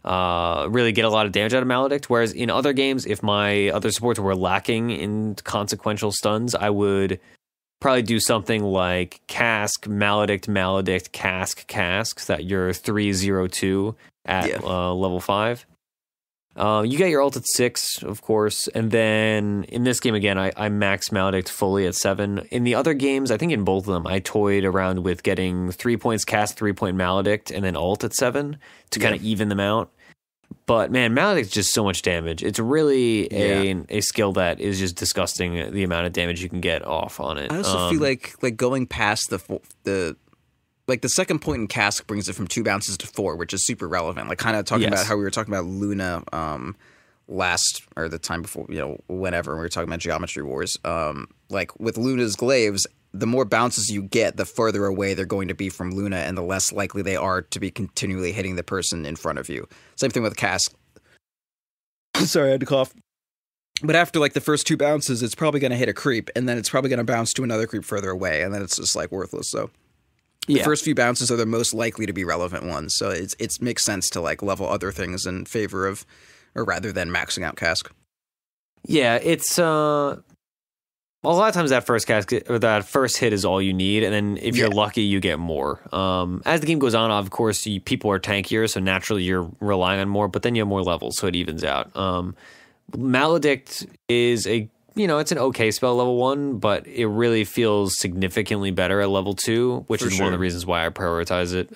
really get a lot of damage out of Maledict, whereas in other games, if my other supports were lacking in consequential stuns, I would probably do something like Cask, Maledict, Cask, so that you're 3-0-2 at level 5. You get your ult at 6, of course, and then in this game again, I maxed Maledict fully at 7. In the other games, I think in both of them, I toyed around with getting 3 points Cask, 3 point Maledict, and then ult at 7 to kind of even them out. But man, Maledict's just so much damage. It's really a skill that is just disgusting, the amount of damage you can get off on it. I also feel like going past the second point in Cask brings it from 2 bounces to 4, which is super relevant. Kind of talking about how we were talking about Luna last, or the time before, whenever we were talking about Geometry Wars. With Luna's glaives, the more bounces you get, the further away they're going to be from Luna, and the less likely they are to be continually hitting the person in front of you. Same thing with Cask. Sorry, I had to cough. But after the first 2 bounces, it's probably going to hit a creep, and then it's probably going to bounce to another creep further away, and then it's just worthless. So the first few bounces are the most likely to be relevant ones. So it makes sense to level other things in favor of, or rather than maxing out Cask. Yeah, it's a lot of times that first casket or that first hit is all you need, and then if you're lucky, you get more. As the game goes on, of course, people are tankier, so naturally you're relying on more, but then you have more levels, so it evens out. Maledict is it's an okay spell level 1, but it really feels significantly better at level 2, which is one of the reasons why I prioritize it.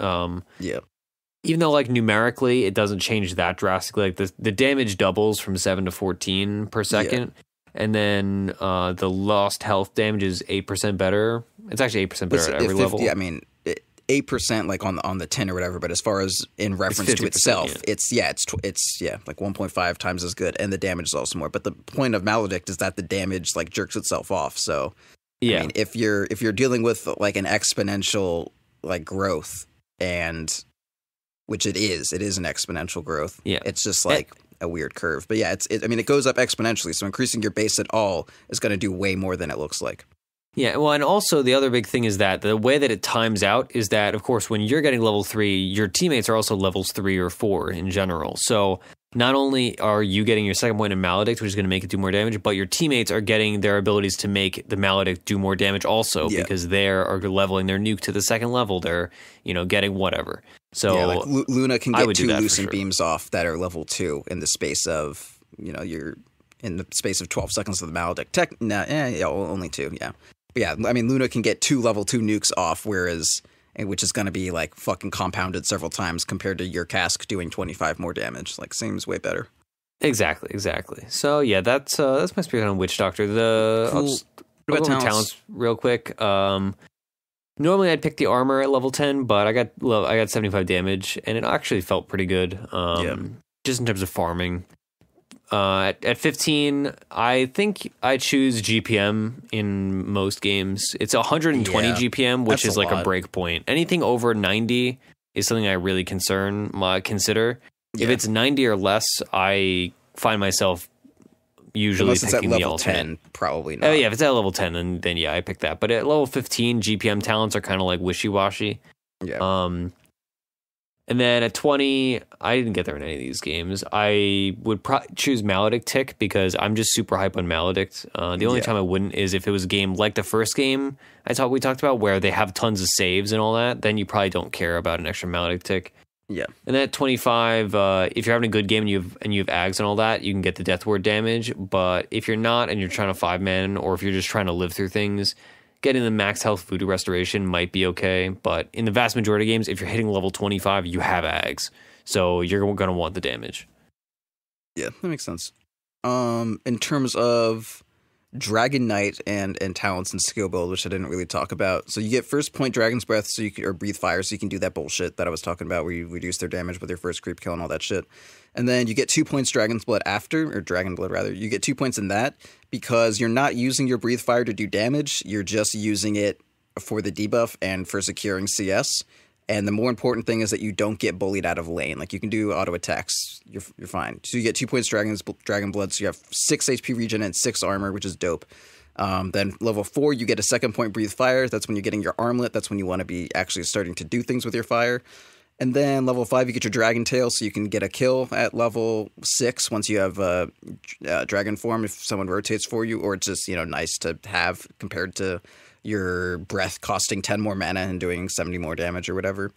Even though numerically it doesn't change that drastically, the damage doubles from 7 to 14 per second. And then the lost health damage is 8% better. It's actually 8% better at every level. Yeah, I mean, 8% on the 10 or whatever. But as far as in reference to itself, it's 1.5 times as good, and the damage is also more. But the point of Maledict is that the damage jerks itself off. So I mean, if you're dealing with an exponential growth, and which it is an exponential growth. Yeah, it's just a weird curve. But it goes up exponentially, so increasing your base at all is going to do way more than it looks like. Yeah, well, and also the other big thing is that the way that it times out is that, of course, when you're getting level 3, your teammates are also levels 3 or 4 in general. So not only are you getting your second point in Maledict, which is going to make it do more damage, but your teammates are getting their abilities to make the Maledict do more damage also, because they are leveling their nuke to the second level. They're, getting whatever. So Luna can get 2 Lucent Beams off that are level 2 in the space of, you're in the space of 12 seconds of the Maledict. Only 2, yeah. But yeah, I mean, Luna can get 2 level 2 nukes off, which is going to be fucking compounded several times compared to your Cask doing 25 more damage. Seems way better. Exactly. So yeah, that's my spirit on Witch Doctor. I'll just go over talents real quick. Normally I'd pick the armor at level 10, but I got 75 damage, and it actually felt pretty good. Just in terms of farming. At 15, I think I choose GPM in most games. It's 120 GPM, which is a break point. Anything over 90 is something I really consider. If it's 90 or less, I find myself usually unless picking it's at the level alternate. 10, probably not. If it's at level 10, then I pick that. But at level 15, GPM talents are kind of wishy-washy. Yeah. And then at 20, I didn't get there in any of these games. I would choose Maledict Tick because I'm just super hype on Maledict. The only time I wouldn't is if it was a game like the first game we talked about where they have tons of saves and all that. Then you probably don't care about an extra Maledict Tick. Yeah. And then at 25, if you're having a good game and you have Ags and all that, you can get the Death Ward damage. But if you're not and you're trying to 5-man, or if you're just trying to live through things, getting the max health Voodoo Restoration might be okay, but in the vast majority of games, if you're hitting level 25, you have Ags, so you're going to want the damage. Yeah, that makes sense. In terms of Dragon Knight and talents and skill build, which I didn't really talk about, so you get first point Dragon's Breath, or Breathe Fire, so you can do that bullshit that I was talking about, where you reduce their damage with your first creep kill and all that shit. And then you get 2 points Dragon's Blood or Dragon Blood rather. You get 2 points in that because you're not using your Breathe Fire to do damage. You're just using it for the debuff and for securing CS. And the more important thing is that you don't get bullied out of lane. Like, you can do auto attacks. You're fine. So you get 2 points Dragon Blood. So you have 6 HP regen and 6 armor, which is dope. Then level 4, you get a 2nd point Breathe Fire. That's when you're getting your armlet. That's when you want to be actually starting to do things with your fire. And then level 5, you get your Dragon Tail, so you can get a kill at level 6 once you have Dragon Form if someone rotates for you, or it's just, nice to have compared to your breath costing 10 more mana and doing 70 more damage or whatever.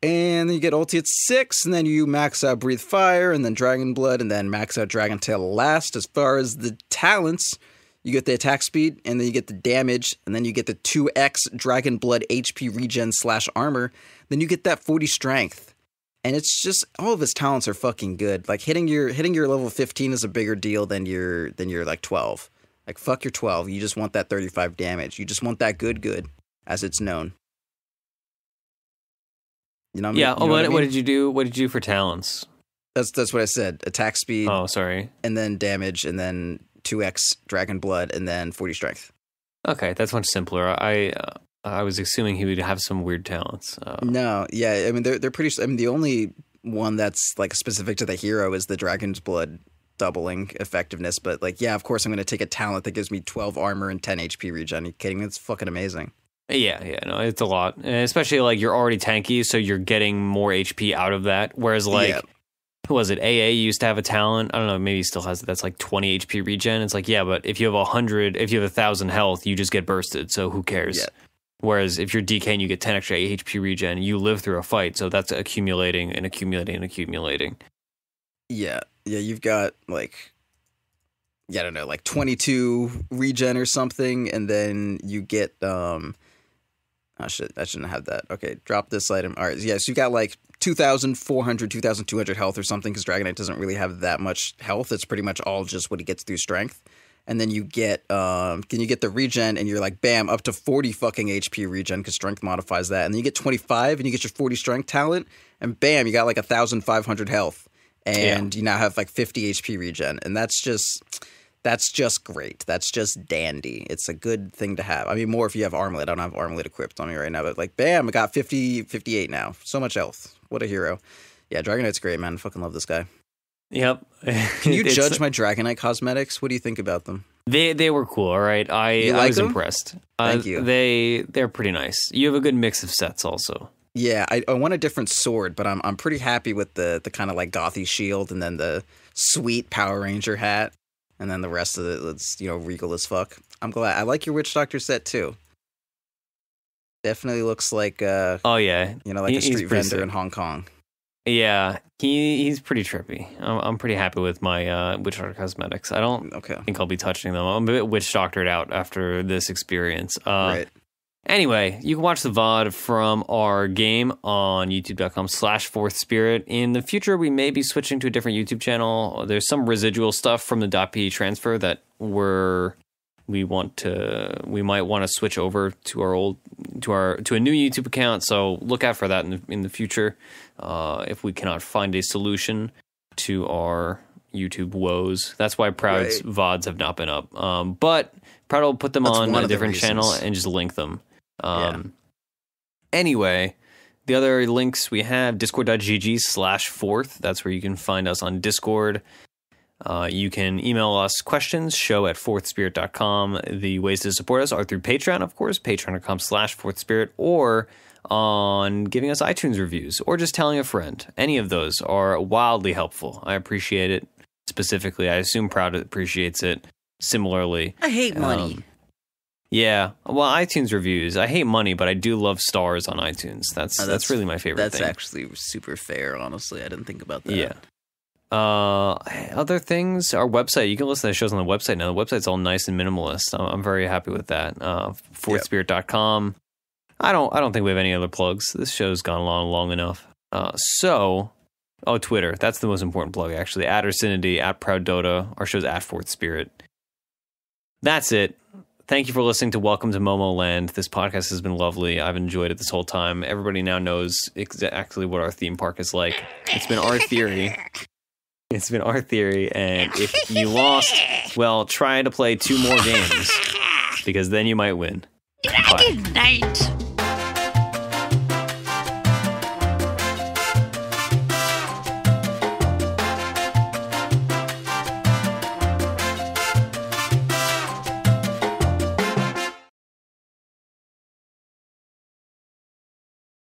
And then you get ulti at 6, and then you max out Breathe Fire, and then Dragon Blood, and then max out Dragon Tail last. As far as the talents, you get the attack speed, and then you get the damage, and then you get the 2x Dragon Blood HP regen / armor. Then you get that 40 strength. And it's just, all of his talents are fucking good. Like, hitting your level 15 is a bigger deal than your like 12. Like, fuck your 12. You just want that 35 damage. You just want that good, as it's known. You know what I mean? Yeah. What did you do? What did you do for talents? That's what I said. Attack speed. Oh, sorry. And then damage, and then 2x Dragon Blood, and then 40 strength. Okay, that's much simpler. I was assuming he would have some weird talents. No, yeah, I mean they're pretty. I mean, the only one that's like specific to the hero is the Dragon's Blood doubling effectiveness. But like, yeah, of course I'm going to take a talent that gives me 12 armor and 10 HP regen. Are you kidding me? It's fucking amazing. Yeah, no, it's a lot, and especially like you're already tanky, so you're getting more HP out of that. Whereas like, who was it? AA used to have a talent. I don't know, maybe he still has it. That's like 20 HP regen. It's like, yeah, but if you have 100, if you have 1,000 health, you just get bursted. So who cares? Yeah. Whereas if you're DK and you get 10 extra HP regen, you live through a fight. So that's accumulating and accumulating and accumulating. Yeah, you've got like, I don't know, like 22 regen or something, and then you get I shouldn't have that. Okay, drop this item. All right, yeah, so you got like 2,400, 2,200 health or something, because Dragonite doesn't really have that much health. It's pretty much all just what he gets through strength. And then you get the regen, and you're like, bam, up to 40 fucking HP regen, because strength modifies that. And then you get 25, and you get your 40 strength talent, and bam, you got like 1,500 health. And you now have like 50 HP regen. And that's just great. That's just dandy. It's a good thing to have. I mean, more if you have armlet. I don't have armlet equipped on me right now, but like, bam, I got 58 now. So much health. What a hero. Yeah, Dragonite's great, man. I fucking love this guy. Yep. Can you judge my Dragonite cosmetics? What do you think about them? They were cool, all right. I was impressed. Thank you. They're pretty nice. You have a good mix of sets also. Yeah, I want a different sword, but I'm pretty happy with the kind of like gothy shield, and then the sweet Power Ranger hat, and then the rest of it that's, regal as fuck. I'm glad. I like your Witch Doctor set too. Definitely looks like like a street vendor in Hong Kong. Yeah, he's pretty trippy. I'm pretty happy with my Witch Doctor cosmetics. I don't think I'll be touching them. I'm a bit Witch Doctored out after this experience. Right. Anyway, you can watch the VOD from our game on youtube.com/4thspirit. In the future, we may be switching to a different YouTube channel. There's some residual stuff from the .pe transfer that we might want to switch over to a new YouTube account. So look out for that in the future. If we cannot find a solution to our YouTube woes, that's why Proud's VODs have not been up. But Proud will put them on a different channel and just link them. Anyway, the other links we have, discord.gg/4th. That's where you can find us on Discord. You can email us questions, show@fourthspirit.com. The ways to support us are through Patreon, of course, patreon.com/fourthspirit, or on giving us iTunes reviews, or just telling a friend. Any of those are wildly helpful. I appreciate it. Specifically, I assume Proud appreciates it similarly. I hate money. Yeah, well, iTunes reviews. I hate money, but I do love stars on iTunes. That's really my favorite thing. That's actually super fair, honestly. I didn't think about that. Yeah. Other things, our website. You can listen to the shows on the website now. The website's all nice and minimalist. I'm very happy with that. Fourthspirit.com. I don't think we have any other plugs. This show's gone long enough. Twitter. That's the most important plug, actually. At Ursinity, at Proud Dota. Our show's at Fourth Spirit. That's it. Thank you for listening to Welcome to Momo Land. This podcast has been lovely. I've enjoyed it this whole time. Everybody now knows exactly what our theme park is like. It's been our theory. It's been our theory, and if you lost, well, try to play 2 more games, because then you might win. Bye. Good night.